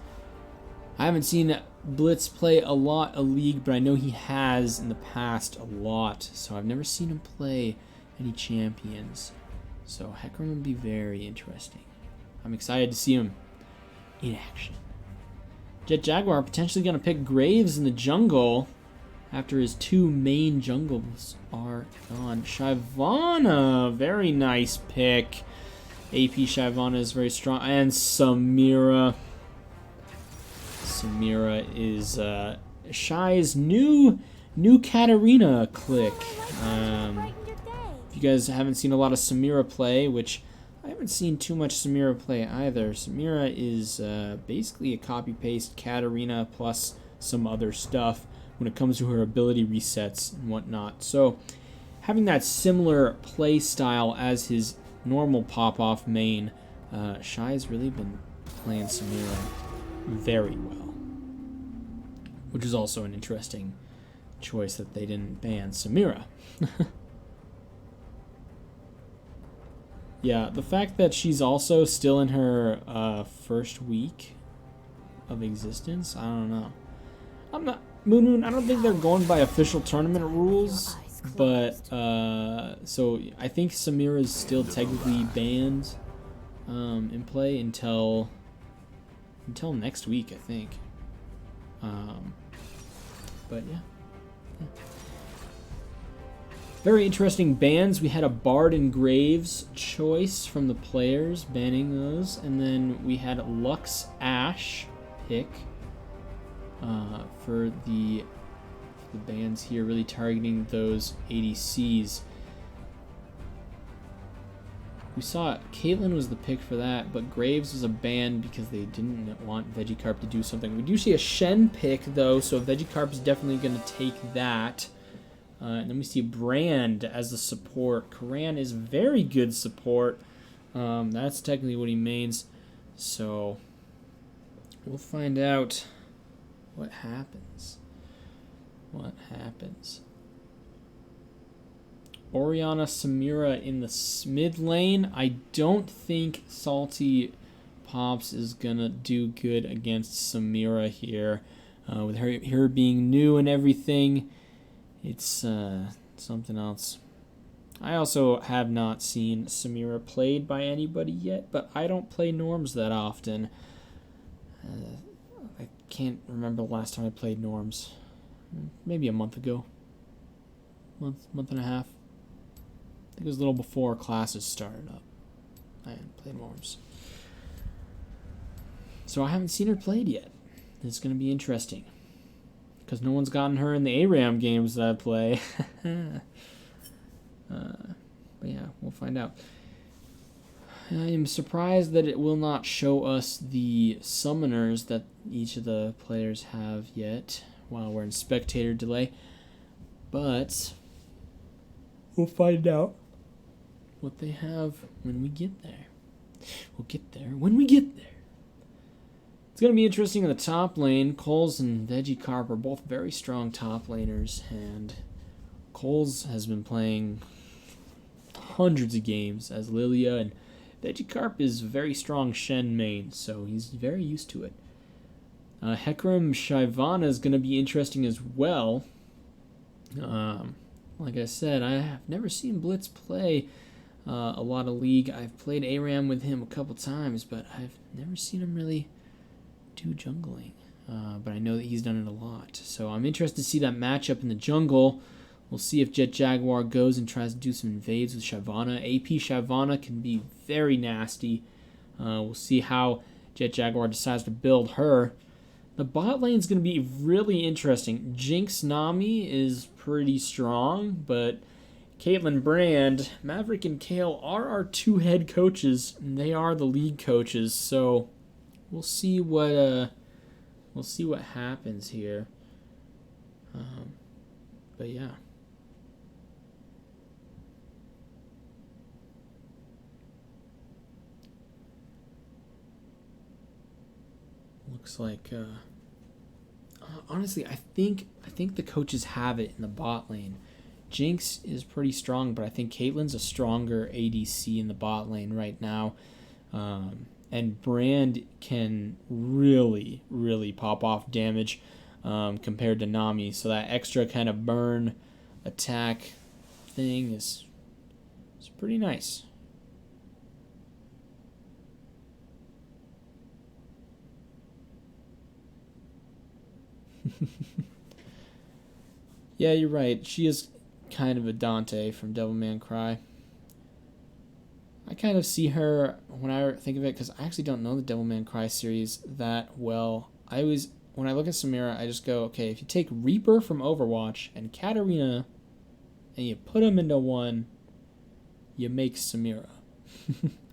I haven't seen Blitz play a lot of League, but I know he has in the past a lot. So I've never seen him play any champions. So Hecarim will be very interesting. I'm excited to see him in action. Jet Jaguar potentially going to pick Graves in the jungle after his 2 main jungles are gone. Shyvana, very nice pick. AP Shyvana is very strong. And Samira. Samira is Shy's new Katarina click. If you guys haven't seen a lot of Samira play, which I haven't seen too much Samira play either. Samira is basically a copy-paste Katarina plus some other stuff when it comes to her ability resets and whatnot. So having that similar play style as his normal pop-off main, Shy's really been playing Samira very well, which is also an interesting choice that they didn't ban Samira. Yeah, the fact that she's also still in her first week of existence, I don't know. I'm not Moon. I don't think they're going by official tournament rules, but so I think Samira is still technically banned in play until next week, I think. But yeah. Very interesting bans. We had a Bard and Graves choice from the players, banning those. And then we had Lux Ashe pick for the bans here, really targeting those ADCs. We saw Caitlyn was the pick for that, but Graves was a ban because they didn't want Vegicarp to do something. We do see a Shen pick, though, so Vegicarp is definitely going to take that. And then we see Brand as the support. Karan is very good support. That's technically what he mains. So we'll find out what happens. Orianna Samira in the mid lane. I don't think Salty Pops is going to do good against Samira here. With her being new and everything. It's something else. I also have not seen Samira played by anybody yet, but I don't play Norms that often. I can't remember the last time I played Norms. Maybe a month ago. Month and a half. I think it was a little before classes started up. I hadn't played Norms. So I haven't seen her played yet. It's going to be interesting. Because no one's gotten her in the ARAM games that I play. But yeah, we'll find out. I am surprised that it will not show us the summoners that each of the players have yet while we're in spectator delay. But we'll find out what they have when we get there. We'll get there when we get there. It's going to be interesting in the top lane. Coles and Vegicarp are both very strong top laners, and Coles has been playing hundreds of games as Lilia, and Vegicarp is a very strong Shen main, so he's very used to it. Hecarim Shyvana is going to be interesting as well. Like I said, I have never seen Blitz play a lot of League. I've played ARAM with him a couple times, but I've never seen him really do jungling. But I know that he's done it a lot. So I'm interested to see that matchup in the jungle. We'll see if Jet Jaguar goes and tries to do some invades with Shyvana. AP Shyvana can be very nasty. We'll see how Jet Jaguar decides to build her. The bot lane is going to be really interesting. Jinx Nami is pretty strong, but Caitlyn Brand, Maverick, and Kale are our two head coaches, and they are the league coaches. So we'll see what happens here. But yeah. Looks like honestly, I think the coaches have it in the bot lane. Jinx is pretty strong, but I think Caitlyn's a stronger ADC in the bot lane right now. And Brand can really, really pop off damage compared to Nami. So that extra kind of burn attack thing is pretty nice. Yeah, you're right. She is kind of a Dante from Devilman Cry. I kind of see her when I think of it, because I actually don't know the Devilman Cry series that well. When I look at Samira, I just go, okay, if you take Reaper from Overwatch and Katarina and you put them into one, you make Samira.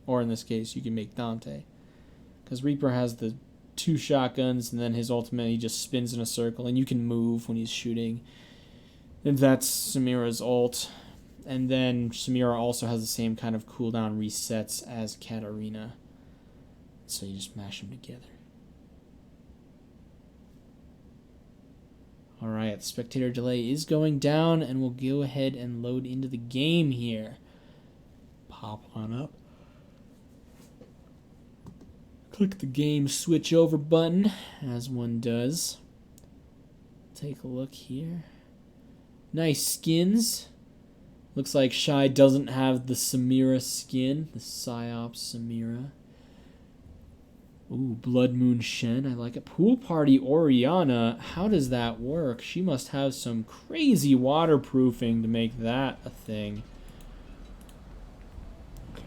Or in this case, you can make Dante. Because Reaper has the 2 shotguns, and then his ultimate, he just spins in a circle, and you can move when he's shooting. And that's Samira's ult. And then Samira also has the same kind of cooldown resets as Katarina. So you just mash them together. Alright, the spectator delay is going down, and we'll go ahead and load into the game here. Pop on up. Click the game switch over button, as one does. Take a look here. Nice skins. Looks like Shy doesn't have the Samira skin, the Psyops Samira. Ooh, Blood Moon Shen, I like it. Pool Party Oriana, how does that work? She must have some crazy waterproofing to make that a thing. Okay.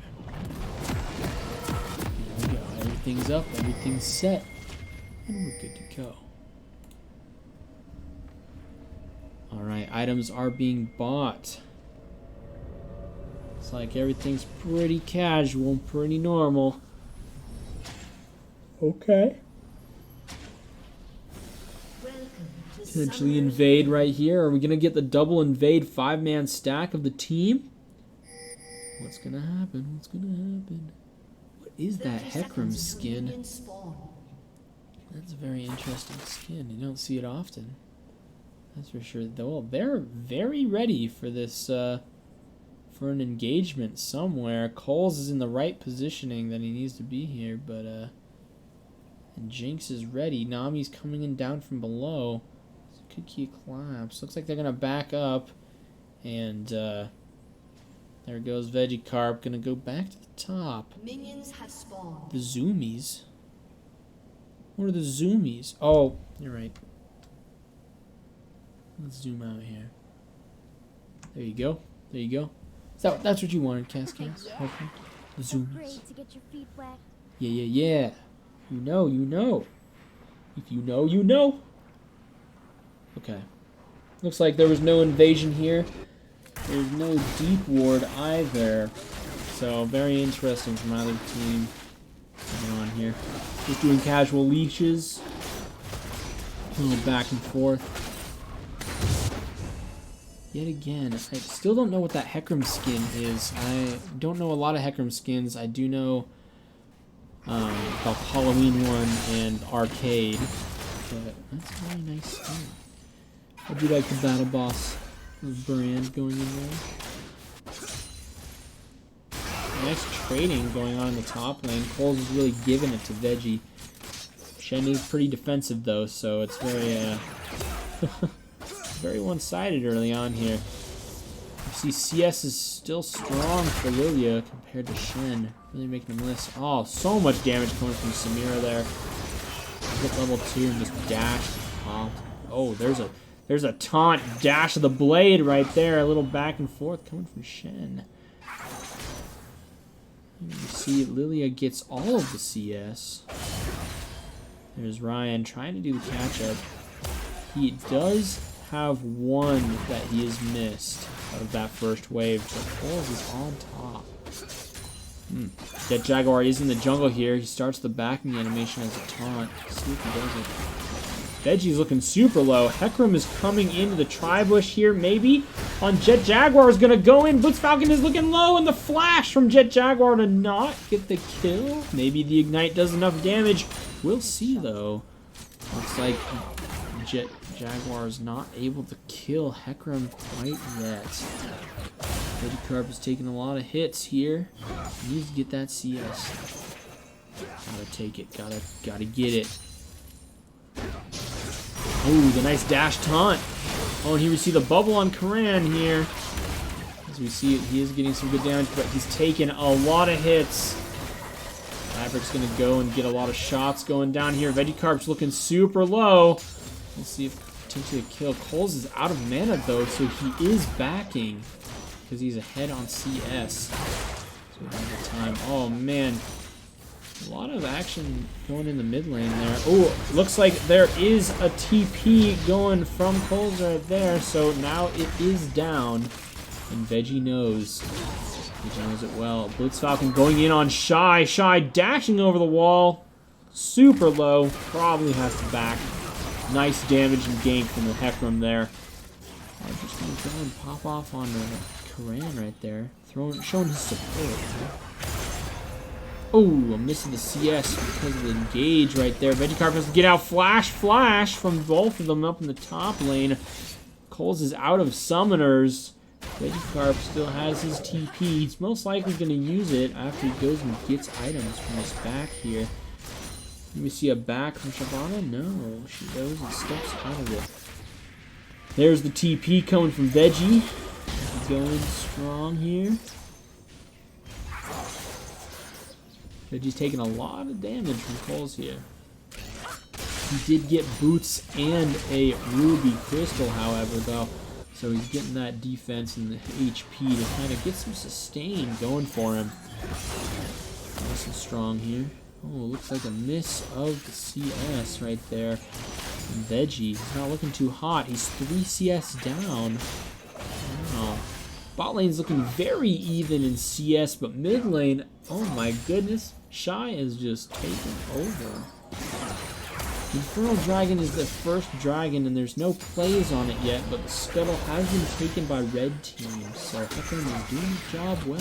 Here we go, everything's up, everything's set, and we're good to go. Alright, items are being bought. It's like everything's pretty casual, pretty normal. Okay. Potentially invade right here. Are we going to get the double invade 5-man stack of the team? What's going to happen? What's going to happen? What is that Hecarim skin? That's a very interesting skin. You don't see it often. That's for sure. Though they're very ready for this, for an engagement somewhere. Coles is in the right positioning that he needs to be here, but and Jinx is ready. Nami's coming in down from below. Could key collapse. Looks like they're gonna back up, and there goes Vegicarp. Gonna go back to the top. Minions have spawned. The zoomies. What are the zoomies? Oh, you're right. Let's zoom out here. There you go. There you go. So that's what you wanted, Cascade. Okay. The zoomies. To get your feet wet. Yeah, yeah, yeah. You know, you know. If you know, you know. Okay. Looks like there was no invasion here. There's no deep ward either. So, very interesting from either team going on here. Just doing casual leashes. A little back and forth. yet again. I still don't know what that Hecarim skin is. I don't know a lot of Hecarim skins. I do know the Halloween one and Arcade. But that's a really nice skin. I do like the Battle Boss brand going in there. Nice trading going on in the top lane. Coles is really giving it to Veggie. Shen is pretty defensive though, so it's very very one-sided early on here. You see CS is still strong for Lilia compared to Shen. Really making him miss. Oh, so much damage coming from Samira there. Hit level 2 and just dash. Oh, there's a taunt dash of the blade right there. A little back and forth coming from Shen. You see Lilia gets all of the CS. There's Ryan trying to do the catch-up. He does have one that he has missed out of that first wave, so Coles is on top. Jet Jaguar is in the jungle here. He starts the backing animation as a taunt. Let's see if he does it. Veggie's looking super low. Hecarim is coming into the tri-bush here, maybe. On Jet Jaguar is going to go in. Blitzfalcon is looking low, and the flash from Jet Jaguar to not get the kill. Maybe the Ignite does enough damage. We'll see, though. Looks like Jet Jaguar is not able to kill Hecarim quite yet. Vegicarp is taking a lot of hits here. He needs to get that CS. Gotta take it. Gotta get it. Oh, the nice dash taunt. Oh, and here we see the bubble on Karan here. As we see, he is getting some good damage, but he's taking a lot of hits. Maverick's going to go and get a lot of shots going down here. Vegicarp's looking super low. We'll see if potentially a kill. Coles is out of mana, though, so he is backing because he's ahead on CS. So we have the time. Oh, man. A lot of action going in the mid lane there. Oh, looks like there is a TP going from Coles right there. So now it is down. And Veggie knows. Veggie knows it well. Blitzfalcon going in on Shy. Shy dashing over the wall. Super low. Probably has to back. Nice damage and gank from the Hecarim there. Just going to go and pop off on Karan right there. Showing his support. Oh, I'm missing the CS because of the engage right there. Vegicarp has to get out. Flash from both of them up in the top lane. Coles is out of summoners. Vegicarp still has his TP. He's most likely going to use it after he goes and gets items from his back here. Can we see a back from Shyvana? No, she goes and steps out of it. There's the TP coming from Veggie. He's going strong here. Veggie's taking a lot of damage from Coles here. He did get boots and a ruby crystal, however, though. So he's getting that defense and the HP to kind of get some sustain going for him. Nice and strong here. Oh, looks like a miss of the CS right there. And Veggie, he's not looking too hot. He's 3 CS down. Wow. Bot lane's looking very even in CS, but mid lane, oh my goodness, Shy is just taking over. Infernal Dragon is the first dragon, and there's no plays on it yet, but the scuttle has been taken by red team, so Hecarim is doing his job well.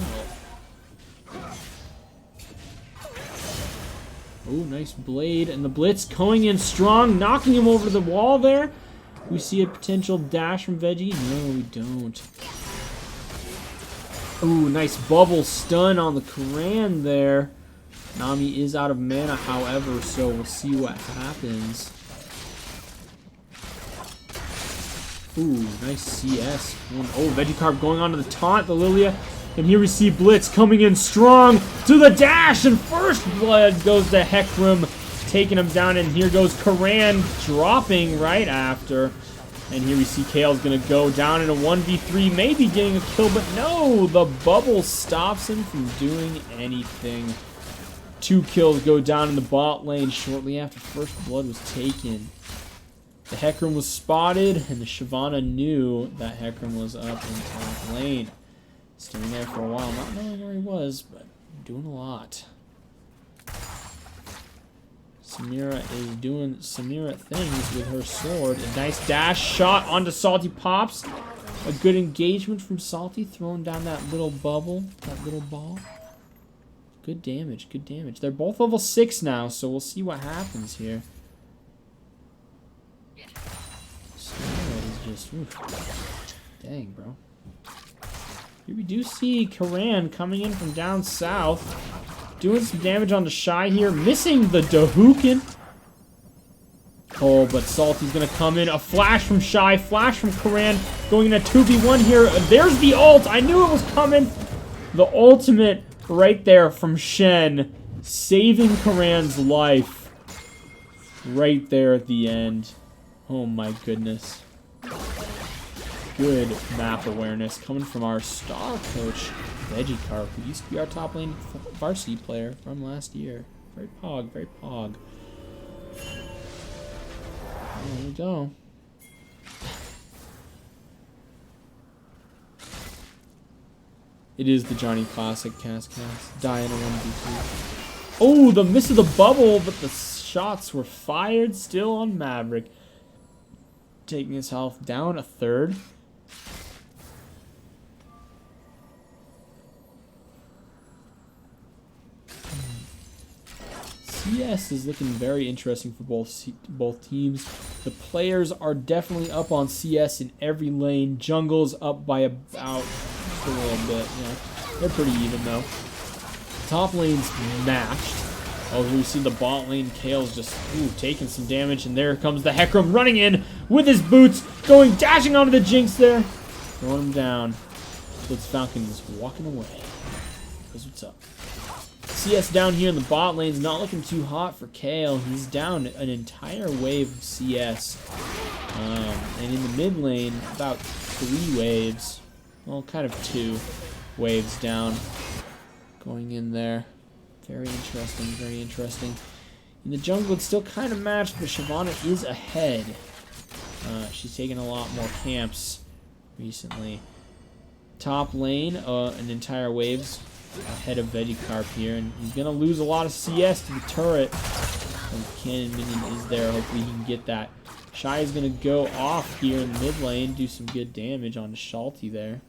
Oh, nice blade, and the Blitz going in strong, knocking him over the wall there. We see a potential dash from Veggie. No, we don't. Ooh, nice bubble stun on the Karan there. Nami is out of mana, however, so we'll see what happens. Ooh, nice CS. Oh, Vegicarp going onto the taunt, the Lilia. And here we see Blitz coming in strong to the dash, and first blood goes to Hecarim, taking him down, and here goes Karan dropping right after. And here we see Kale's going to go down in a 1v3, maybe getting a kill, but no! The bubble stops him from doing anything. 2 kills go down in the bot lane shortly after first blood was taken. The Hecarim was spotted, and the Shyvana knew that Hecarim was up in top lane. Staying there for a while, not knowing where he was, but doing a lot. Samira is doing Samira things with her sword. A nice dash shot onto Salty Pops. A good engagement from Salty, throwing down that little bubble, that little ball. Good damage, good damage. They're both level 6 now, so we'll see what happens here. Steroid is just, oof. Dang, bro. Here we do see Karan coming in from down south. Doing some damage on the Shy here. Missing the Dahooken. Oh, but Salty's going to come in. A flash from Shy. Flash from Karan. Going in a 2v1 here. There's the ult. I knew it was coming. The ultimate right there from Shen. Saving Karan's life. Right there at the end. Oh my goodness. Good map awareness coming from our star coach, Vegicarp, who used to be our top lane varsity player from last year. Very pog, very pog. There we go. It is the Johnny Classic cast. Die in a 1v3. Oh, the miss of the bubble, but the shots were fired still on Maverick. Taking his health down a third. CS is looking very interesting for both teams. The players are definitely up on CS in every lane. Jungle's up by about just a little bit. Yeah, they're pretty even though. Top lane's matched. Oh, we see the bot lane. Kale's just taking some damage, and there comes the Hecarim running in with his boots, dashing onto the Jinx there, throwing him down. Blitz Falcon is walking away. Because what's up? CS down here in the bot lane is not looking too hot for Kale. He's down an entire wave of CS. And in the mid lane, about 3 waves. Well, kind of 2 waves down. Going in there. Very interesting, very interesting. In the jungle, it's still kind of matched, but Shyvana is ahead. She's taken a lot more camps recently. Top lane, an entire waves ahead of Vegicarp here, and he's going to lose a lot of CS to the turret. And the cannon minion is there. Hopefully he can get that. Shy is going to go off here in the mid lane, do some good damage on the Shalty there.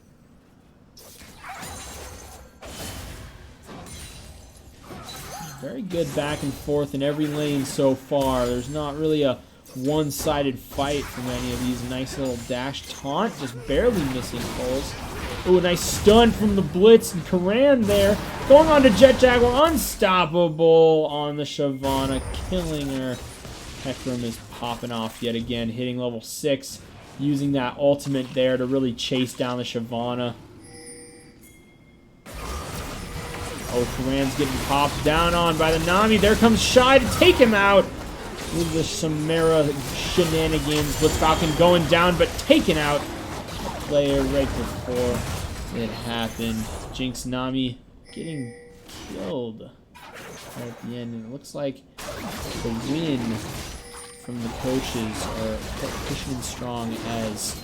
Very good back and forth in every lane so far. There's not really a one-sided fight from any of these. Nice little dash taunt, just barely missing pulls. Oh, a nice stun from the Blitz, and Karan there. Going on to Jet Jaguar, unstoppable on the Shyvana, killing her. Hecarim is popping off yet again, hitting level 6, using that ultimate there to really chase down the Shyvana. Oh, Karan's getting popped down on by the Nami. There comes Shy to take him out with the Samara shenanigans. Blitz Falcon going down, but taken out. Player right before it happened. Jinx Nami getting killed at the end. And it looks like the win from the coaches are pushing in strong as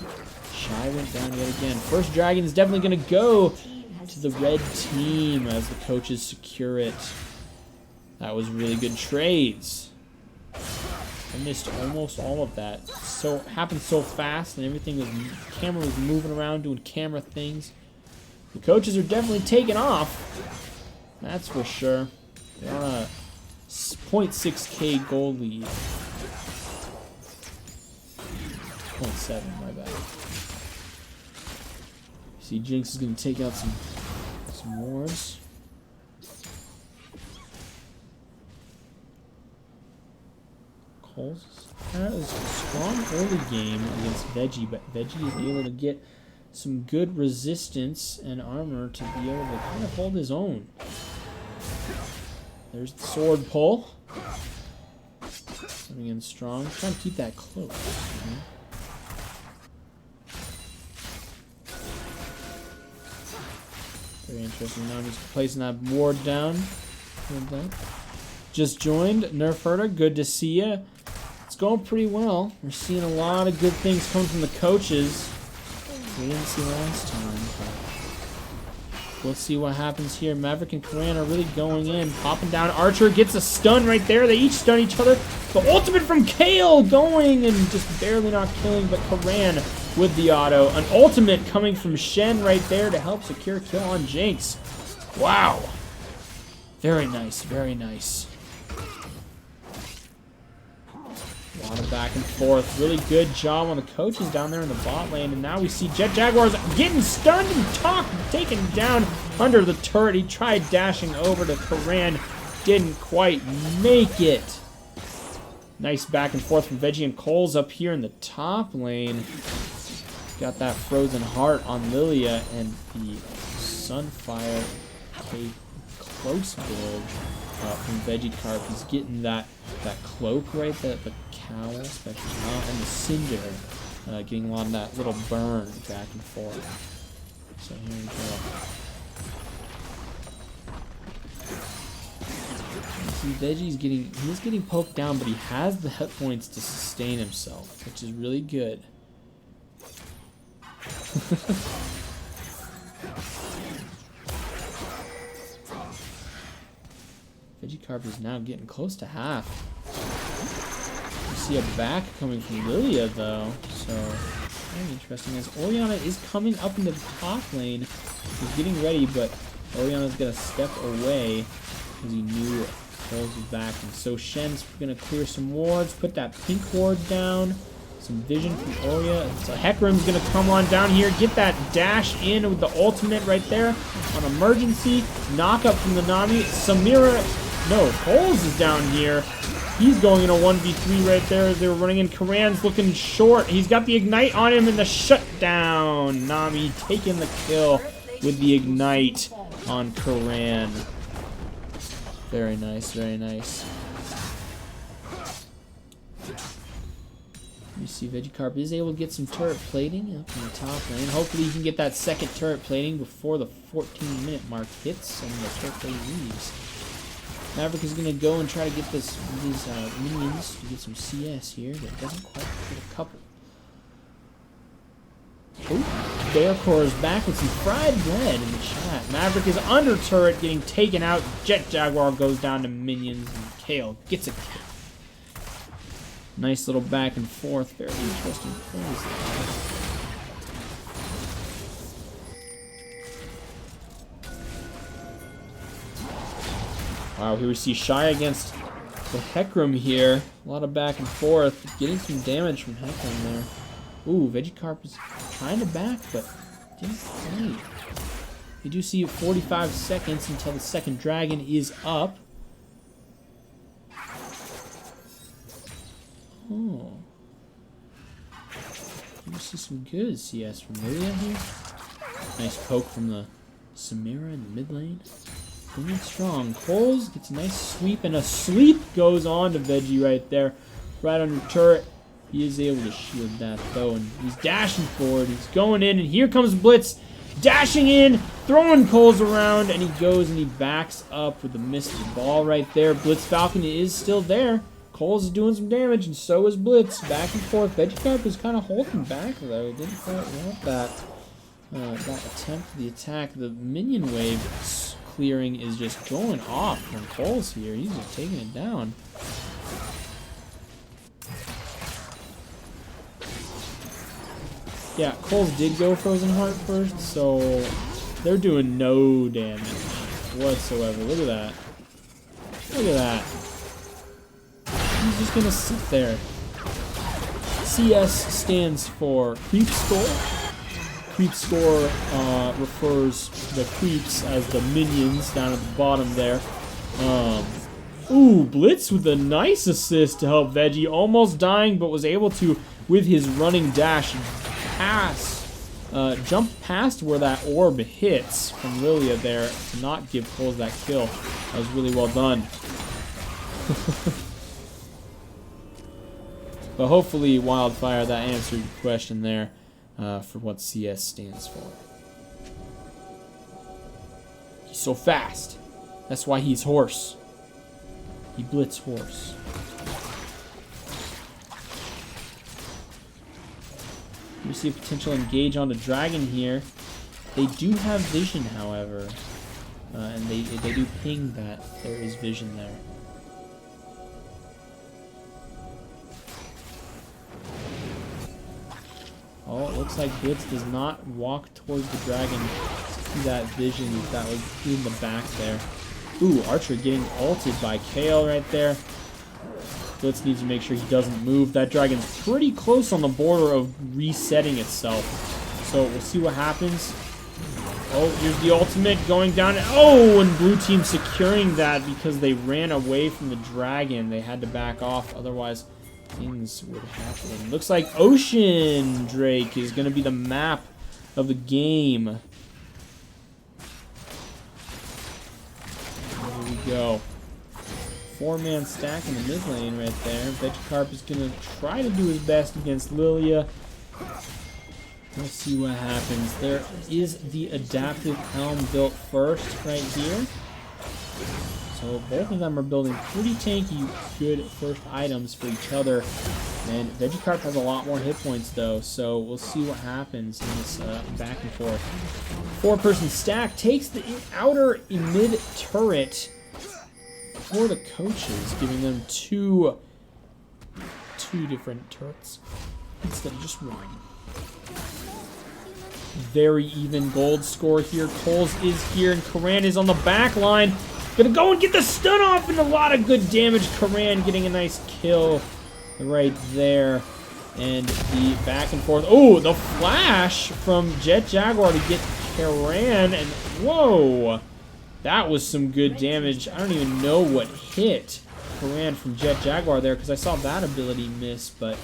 Shy went down yet again. First Dragon is definitely going to go to the red team as the coaches secure it. That was really good trades. I missed almost all of that. So it happened so fast, and everything was camera was moving around doing camera things. The coaches are definitely taking off. That's for sure. They're on a 0.6k goal lead. 0.7, my bad. See, Jinx is going to take out some wards. Cole's had a strong early game against Veggie, but Veggie is able to get some good resistance and armor to be able to kind of hold his own. There's the sword pull. Coming in strong. Trying to keep that close. Very interesting. Now he's placing that ward down. Just joined. Nerf Herder, good to see ya. It's going pretty well. We're seeing a lot of good things coming from the coaches. We didn't see last time. But We'll see what happens here. Maverick and Karan are really going in. Popping down. Archer gets a stun right there. They each stun each other. The ultimate from Kale going and just barely not killing, but Karan with the auto. An ultimate coming from Shen right there to help secure kill on Jinx. Wow. Very nice, very nice. A lot of back and forth. Really good job on the coaches down there in the bot lane. And now we see Jet Jaguars getting stunned and taken down under the turret. He tried dashing over to Karan. Didn't quite make it. Nice back and forth from Veggie and Coles up here in the top lane. Got that Frozen Heart on Lilia and the Sunfire close build from Vegicarp. He's getting that cloak right, the cowl, especially now, and the Cinder, getting a lot of that little burn back and forth. So here we go. See, Veggie's he's getting poked down, but he has the hit points to sustain himself, which is really good. Vegicarp is now getting close to half. You see a back coming from Lilia though, so very interesting as Orianna is coming up into the top lane. He's getting ready, but Orianna's gonna step away because he knew Coles was back. And so Shen's gonna clear some wards, put that pink ward down. Some vision from Oria. So Hecarim's gonna come on down here, get that dash in with the ultimate right there on emergency. Knock up from the Nami. Coles is down here. He's going in a 1v3 right there. They were running in. Karan's looking short. He's got the ignite on him and the shutdown. Nami taking the kill with the ignite on Karan. Very nice, very nice. You see Vegicarp is able to get some turret plating up in the top lane. Hopefully he can get that second turret plating before the 14-minute mark hits and the turret plating leaves. Maverick is going to go and try to get these minions to get some CS here, but doesn't quite get a couple. Oh, Bearcore is back with some fried bread in the chat. Maverick is under turret getting taken out. Jet Jaguar goes down to minions and Kale gets a kill. Nice little back and forth. Very interesting plays there. Wow, here we see Shy against the Hecarim here. A lot of back and forth. Getting some damage from Hecarim there. Ooh, Vegicarp is trying to back, but didn't quite. You do see 45 seconds until the second dragon is up. Oh. You see some good CS from Lilia here. Nice poke from the Samira in the mid lane. Going strong. Coles gets a nice sweep, and a sleep goes on to Veggie right there. Right under turret. He is able to shield that though, and he's dashing forward. He's going in, and here comes Blitz. Dashing in, throwing Coles around, and he goes and he backs up with the missed ball right there. Blitz Falcon is still there. Coles is doing some damage, and so is Blitz. Back and forth. Vegicarp is kind of holding back, though. He didn't quite want that attempt for the attack. The minion wave clearing is just going off from Coles here. He's just taking it down. Yeah, Coles did go Frozen Heart first, so they're doing no damage whatsoever. Look at that. Look at that. He's just gonna sit there. CS stands for creep score. Creep score refers to the creeps as the minions down at the bottom there. Ooh, Blitz with a nice assist to help Veggie. Almost dying, but was able to, with his running dash, jump past where that orb hits from Lilia there to not give Coles that kill. That was really well done. But hopefully, Wildfire, that answered your question there for what CS stands for. He's so fast. That's why he's horse. He blitz horse. We see a potential engage on the dragon here. They do have vision, however, and they do ping that there is vision there. Oh, it looks like Blitz does not walk towards the dragon. See that vision that was in the back there. Ooh, Archer getting ulted by Kale right there. Blitz needs to make sure he doesn't move. That dragon's pretty close on the border of resetting itself. So we'll see what happens. Oh, here's the ultimate going down. Oh, and blue team securing that because they ran away from the dragon. They had to back off, otherwise things would happen. Looks like Ocean Drake is going to be the map of the game. There we go. 4-man stack in the mid lane right there. Vegicarp is going to try to do his best against Lilia. We'll see what happens. There is the adaptive helm built first right here. So both of them are building pretty tanky, good first items for each other. And Vegicarp has a lot more hit points though, so we'll see what happens in this back and forth. 4-person stack takes the outer mid turret for the coaches, giving them two different turrets instead of just one. Very even gold score here. Coles is here, and Karan is on the back line. Gonna go and get the stun off, and a lot of good damage. Karan getting a nice kill right there. And the back and forth. Oh, the flash from Jet Jaguar to get Karan, and whoa! That was some good damage. I don't even know what hit Karan from Jet Jaguar there, because I saw that ability miss, but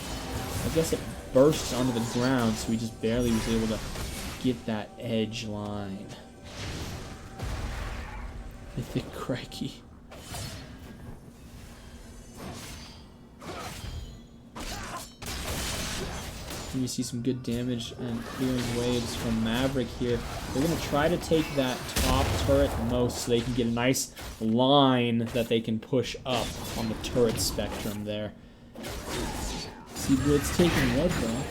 I guess it burst onto the ground, so he just barely was able to get that edge line. Mythic Crikey. You see some good damage and clearing waves from Maverick here. They're going to try to take that top turret most so they can get a nice line that they can push up on the turret spectrum there. See Blitz taking red though.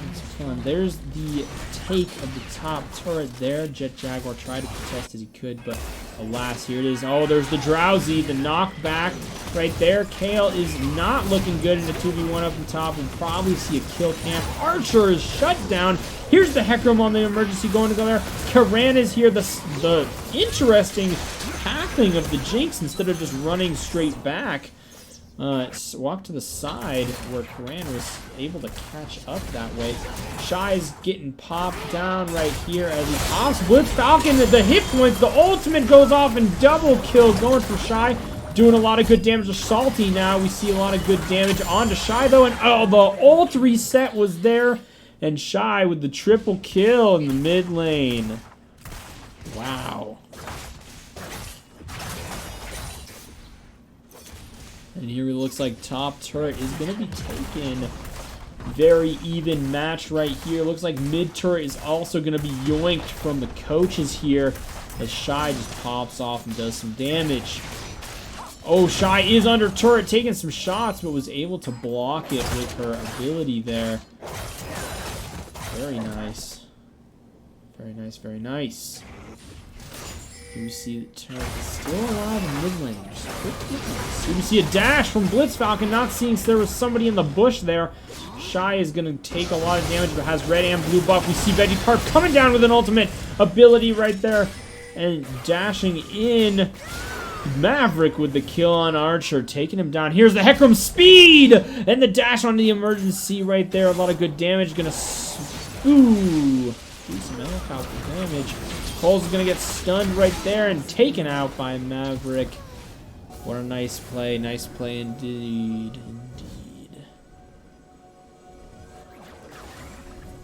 That's fun. There's the take of the top turret there. Jet Jaguar tried to contest as he could, but alas, here it is. Oh, there's the Drowsy, the knockback right there. Kale is not looking good in the 2v1 up on top. We'll probably see a kill camp. Archer is shut down. Here's the Hecarim on the emergency going to go there. Karan is here. The interesting pathing of the Jinx instead of just running straight back. Walk to the side where Karan was able to catch up that way. Shy's getting popped down right here as he pops. Blitz Falcon, the hit points, the ultimate goes off and double kill going for Shy. Doing a lot of good damage to Salty now. We see a lot of good damage onto Shy though, and oh, the ult reset was there. And Shy with the triple kill in the mid lane. Wow. And here it looks like top turret is going to be taken. Very even match right here. Looks like mid turret is also going to be yoinked from the coaches here as Shy just pops off and does some damage. Oh, Shy is under turret, taking some shots, but was able to block it with her ability there. Very nice. Very nice, very nice. Here we see the turret is still alive in mid lane. Here we see a dash from Blitz Falcon, not seeing there was somebody in the bush there. Shy is going to take a lot of damage, but has red and blue buff. We see Vegicarp coming down with an ultimate ability right there. And dashing in. Maverick with the kill on Archer, taking him down. Here's the Hecarim speed! And the dash on the emergency right there. A lot of good damage. Gonna... Ooh. Do some helicopter damage. Cole's gonna get stunned right there and taken out by Maverick. What a nice play indeed.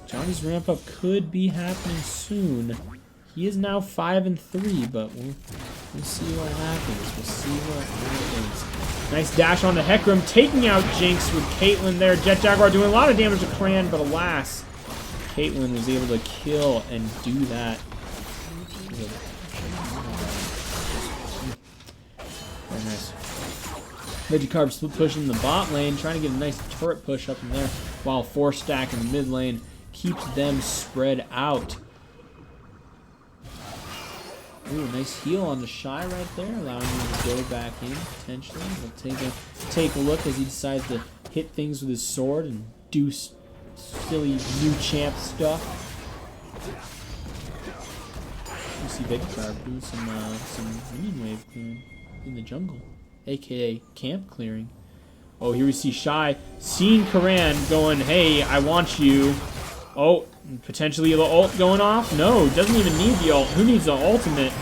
Johnny's ramp up could be happening soon. He is now 5-3, but we'll see what happens. We'll see what happens. Nice dash on the Hecarim, taking out Jinx with Caitlyn there. Jet Jaguar doing a lot of damage to Cran, but alas, Caitlyn was able to kill and do that. Very nice. Vegicarp split pushing in the bot lane, trying to get a nice turret push up in there, while 4-stack in the mid lane keeps them spread out. Ooh, nice heal on the Shy right there, allowing him to go back in potentially. We'll take a look as he decides to hit things with his sword and do silly new champ stuff. You see Vegicarb doing some minion wave clearing in the jungle, aka camp clearing. Oh, here we see Shy seeing Karan going, hey, I want you. Oh, potentially the ult going off? No, doesn't even need the ult. Who needs the ultimate?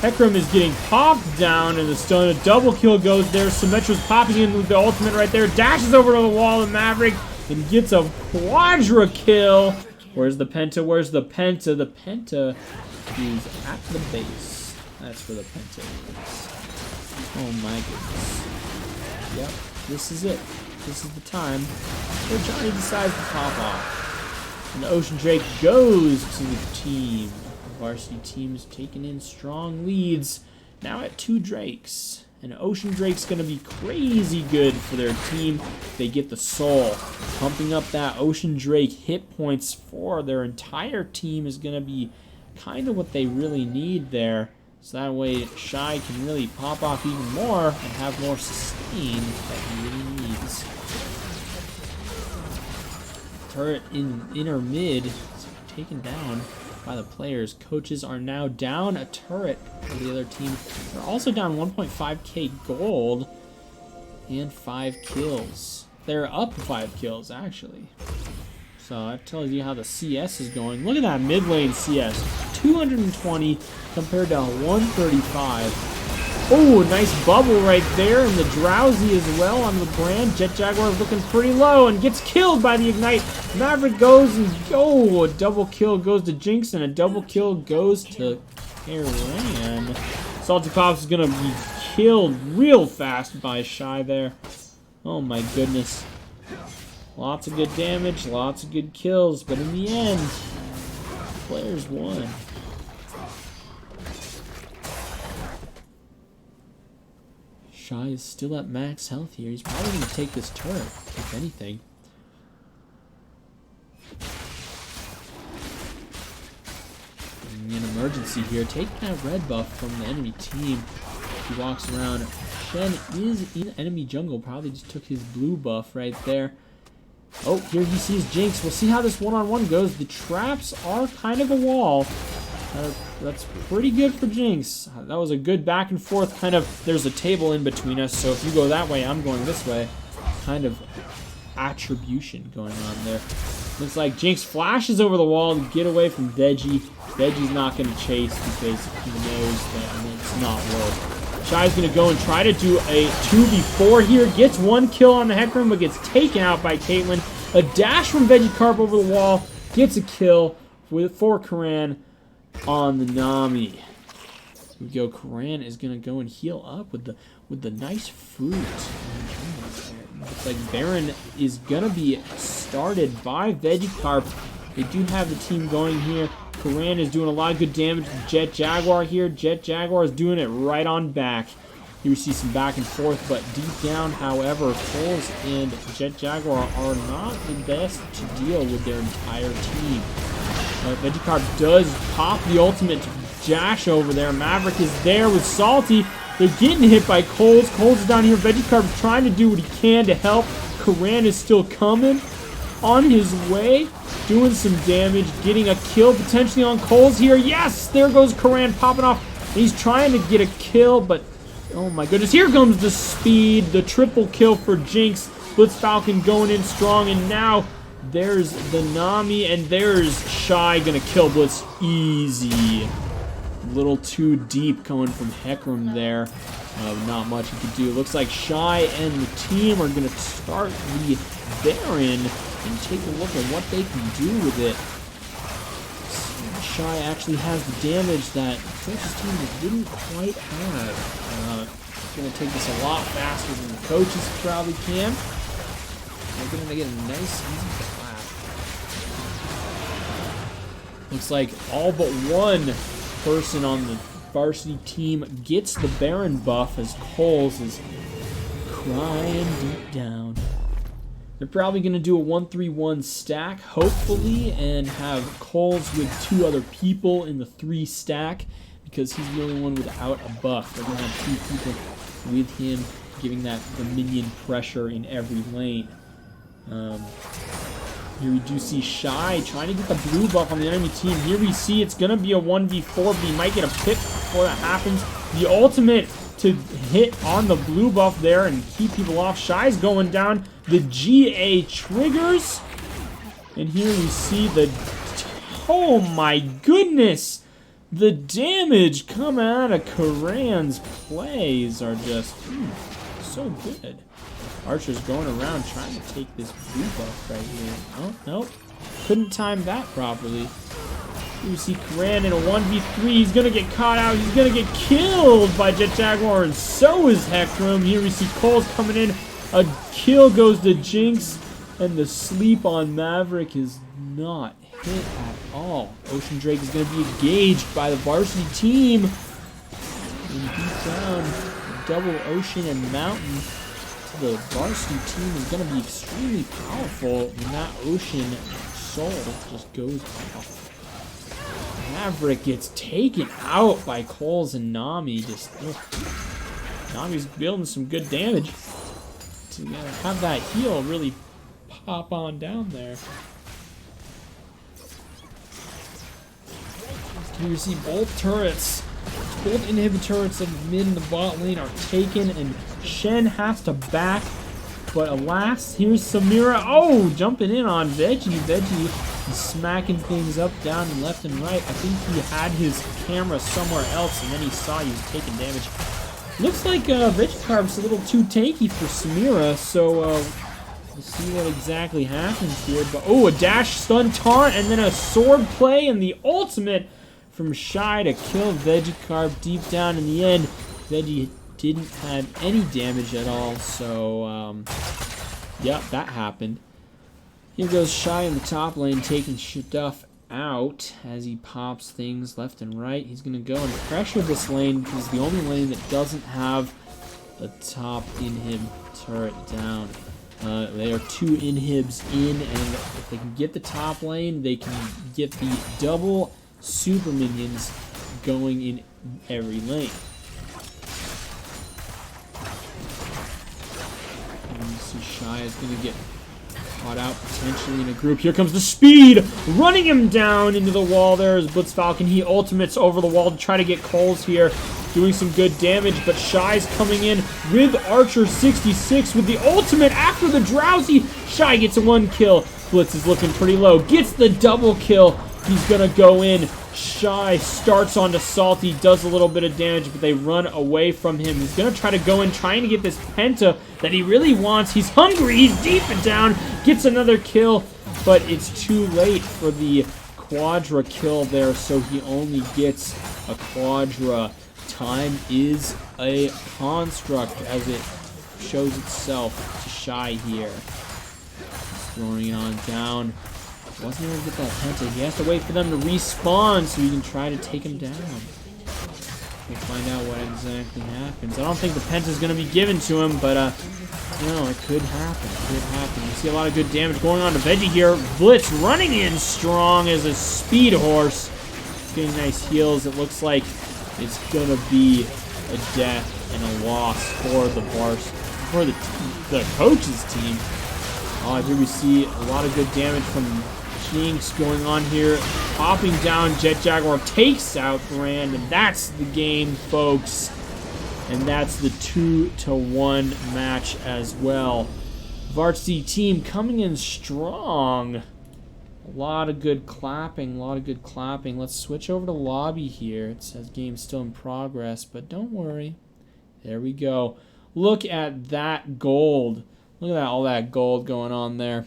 Hecarim is getting popped down and the stun. A double kill goes there. Symmetra's popping in with the ultimate right there. Dashes over to the wall of Maverick and gets a quadra kill. Where's the Penta? Where's the Penta? The Penta is at the base. That's where the Penta is. Oh my goodness. Yep, this is it. This is the time where Johnny decides to pop off. And the Ocean Drake goes to the team. The varsity team is taking in strong leads. Now at 2 Drakes. And Ocean Drake's going to be crazy good for their team. They get the soul. Pumping up that Ocean Drake hit points for their entire team is going to be kind of what they really need there. So that way Shy can really pop off even more and have more sustain that he really needs. Turret in inner mid is taken down by the players. Coaches are now down a turret for the other team. They're also down 1.5k gold and 5 kills. They're up 5 kills actually. So that tells you how the CS is going. Look at that mid lane CS. 220 compared to 135. Oh, nice bubble right there, and the Drowsy as well on the brand. Jet Jaguar is looking pretty low and gets killed by the Ignite. Maverick goes and a double kill goes to Jinx and a double kill goes to Karan. Salty Pops is gonna be killed real fast by Shy there. Oh my goodness. Lots of good damage, lots of good kills, but in the end, players won. Shy is still at max health here. He's probably going to take this turret, if anything. An emergency here. Taking that red buff from the enemy team. He walks around. Shen is in enemy jungle. Probably just took his blue buff right there. Oh, here he sees Jinx. We'll see how this one-on-one goes. The traps are kind of a wall. That's pretty good for Jinx. That was a good back and forth kind of, there's a table in between us, so if you go that way, I'm going this way. Kind of attribution going on there. Looks like Jinx flashes over the wall to get away from Veggie. Veggie's not going to chase because he knows that it's not worth. Shy's going to go and try to do a 2v4 here. Gets 1 kill on the Hecarim, but gets taken out by Caitlyn. A dash from Vegicarp over the wall. Gets a kill for Karan on the Nami. Here we go. Karan is gonna go and heal up with the nice fruit. Looks like Baron is gonna be started by Vegicarp. They do have the team going here. Karan is doing a lot of good damage to Jet Jaguar here. Jet Jaguar is doing it right on back. Here we see some back and forth, but deep down, however, Coles and Jet Jaguar are not the best to deal with their entire team. Vegicarp does pop the ultimate to Jash over there. Maverick is there with Salty. They're getting hit by Coles. Coles is down here. Vegicarp is trying to do what he can to help. Karan is still coming on his way, doing some damage, getting a kill potentially on Coles here. Yes, there goes Karan popping off. And he's trying to get a kill, but oh my goodness. Here comes the speed, the triple kill for Jinx. Blitz Falcon going in strong, and now there's the Nami, and there's Shy gonna kill Blitz easy. A little too deep coming from Hecarim there. Not much he could do. Looks like Shy and the team are gonna start the Baron and take a look at what they can do with it. Shy actually has the damage that Coach's team didn't quite have. Gonna take this a lot faster than the coaches probably can. They're gonna get a nice easy clap. Looks like all but one person on the varsity team gets the Baron buff as Coles is crying deep down. They're probably going to do a 1-3-1 stack, hopefully, and have Coles with 2 other people in the 3 stack. because he's the only one without a buff. They're going to have 2 people with him, giving that the minion pressure in every lane. Here we do see Shy trying to get the blue buff on the enemy team. Here we see it's going to be a 1v4, but he might get a pick before that happens. The ultimate to hit on the blue buff there and keep people off. Shy's going down. The GA triggers. And here we see the... Oh my goodness! The damage coming out of Karan's plays are just so good. Archer's going around trying to take this blue buff right here. Oh, nope. Couldn't time that properly. Here we see Karan in a 1v3. He's going to get caught out. He's going to get killed by Jet Jaguar, and so is Hecarim. Here we see Cole's coming in. A kill goes to Jinx, and the sleep on Maverick is not hit at all. Ocean Drake is going to be engaged by the varsity team. And beat down double Ocean and Mountain. The varsity team is going to be extremely powerful when that Ocean soul just goes off. Maverick gets taken out by Coles and Nami. Nami's building some good damage to have that heal really pop on down there. Here you see both turrets, both inhibit turrets of mid and the bot lane are taken, and Shen has to back. But alas, here's Samira. Oh, jumping in on Veggie. Veggie smacking things up, down, and left and right. I think he had his camera somewhere else, and then he saw he was taking damage. Looks like Vegicarp's a little too tanky for Samira, so we'll see what exactly happens here. But oh, a dash stun taunt, and then a sword play, and the ultimate from Shy to kill Vegicarp deep down in the end. Veggie didn't have any damage at all, so yeah, that happened. Here goes Shy in the top lane, taking stuff out as he pops things left and right. He's going to go and pressure this lane because it's the only lane that doesn't have a top inhib turret down. There are 2 inhibs in, and if they can get the top lane, they can get the double super minions going in every lane. And you see Shy is going to get caught out potentially in a group. Here comes the speed, running him down into the wall. There is Blitz Falcon. He ultimates over the wall to try to get Coles here, doing some good damage, but Shy's coming in with Archer 66 with the ultimate after the drowsy. Shy gets a 1 kill. Blitz is looking pretty low, gets the double kill. He's gonna go in. Shy starts onto Salty, does a little bit of damage, but they run away from him. He's gonna try to go in, trying to get this Penta that he really wants. He's hungry, he's deep and down, gets another kill, but it's too late for the Quadra kill there, so he only gets a Quadra. Time is a construct as it shows itself to Shy here. He's throwing it on down. Wasn't able to get that Penta. He has to wait for them to respawn so he can try to take him down. We'll find out what exactly happens. I don't think the Penta's going to be given to him, but, you know, it could happen. It could happen. You see a lot of good damage going on to Veggie here. Blitz running in strong as a speed horse. Getting nice heals. It looks like it's going to be a death and a loss for the coach's team. Here we see a lot of good damage from Jinx going on here, popping down. Jet Jaguar takes out Brand, and that's the game, folks. And that's the 2-1 match as well. Varsity team coming in strong. A lot of good clapping, Let's switch over to lobby here. It says game still in progress, but don't worry. There we go. Look at that gold. Look at all that gold going on there.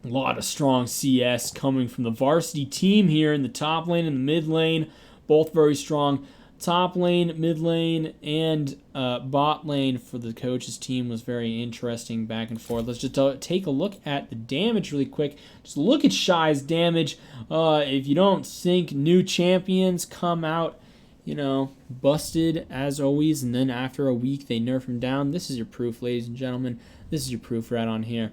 A lot of strong CS coming from the varsity team here in the top lane and the mid lane. Both very strong. Top lane, mid lane, and bot lane for the coach's team was very interesting back and forth. Let's just take a look at the damage really quick. Just look at Shy's damage. If you don't think new champions come out, you know, busted as always, and then after a week they nerf him down, this is your proof, ladies and gentlemen. This is your proof right on here.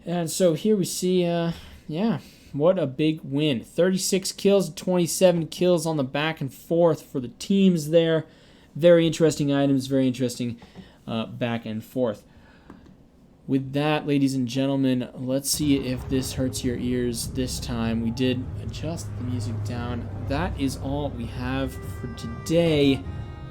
And so here we see, yeah, What a big win. 36 kills, 27 kills on the back and forth for the teams there. Very interesting items, very interesting back and forth. With that, ladies and gentlemen, let's see if this hurts your ears this time. We did adjust the music down. That is all we have for today.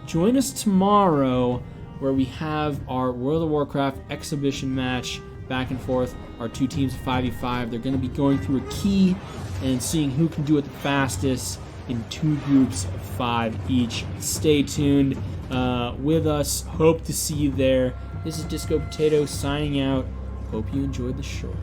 Join us tomorrow where we have our World of Warcraft exhibition match back and forth. Our two teams 5v5. They're going to be going through a key and seeing who can do it the fastest in 2 groups of 5 each. Stay tuned with us. Hope to see you there. This is Disco Potato signing out. Hope you enjoyed the show.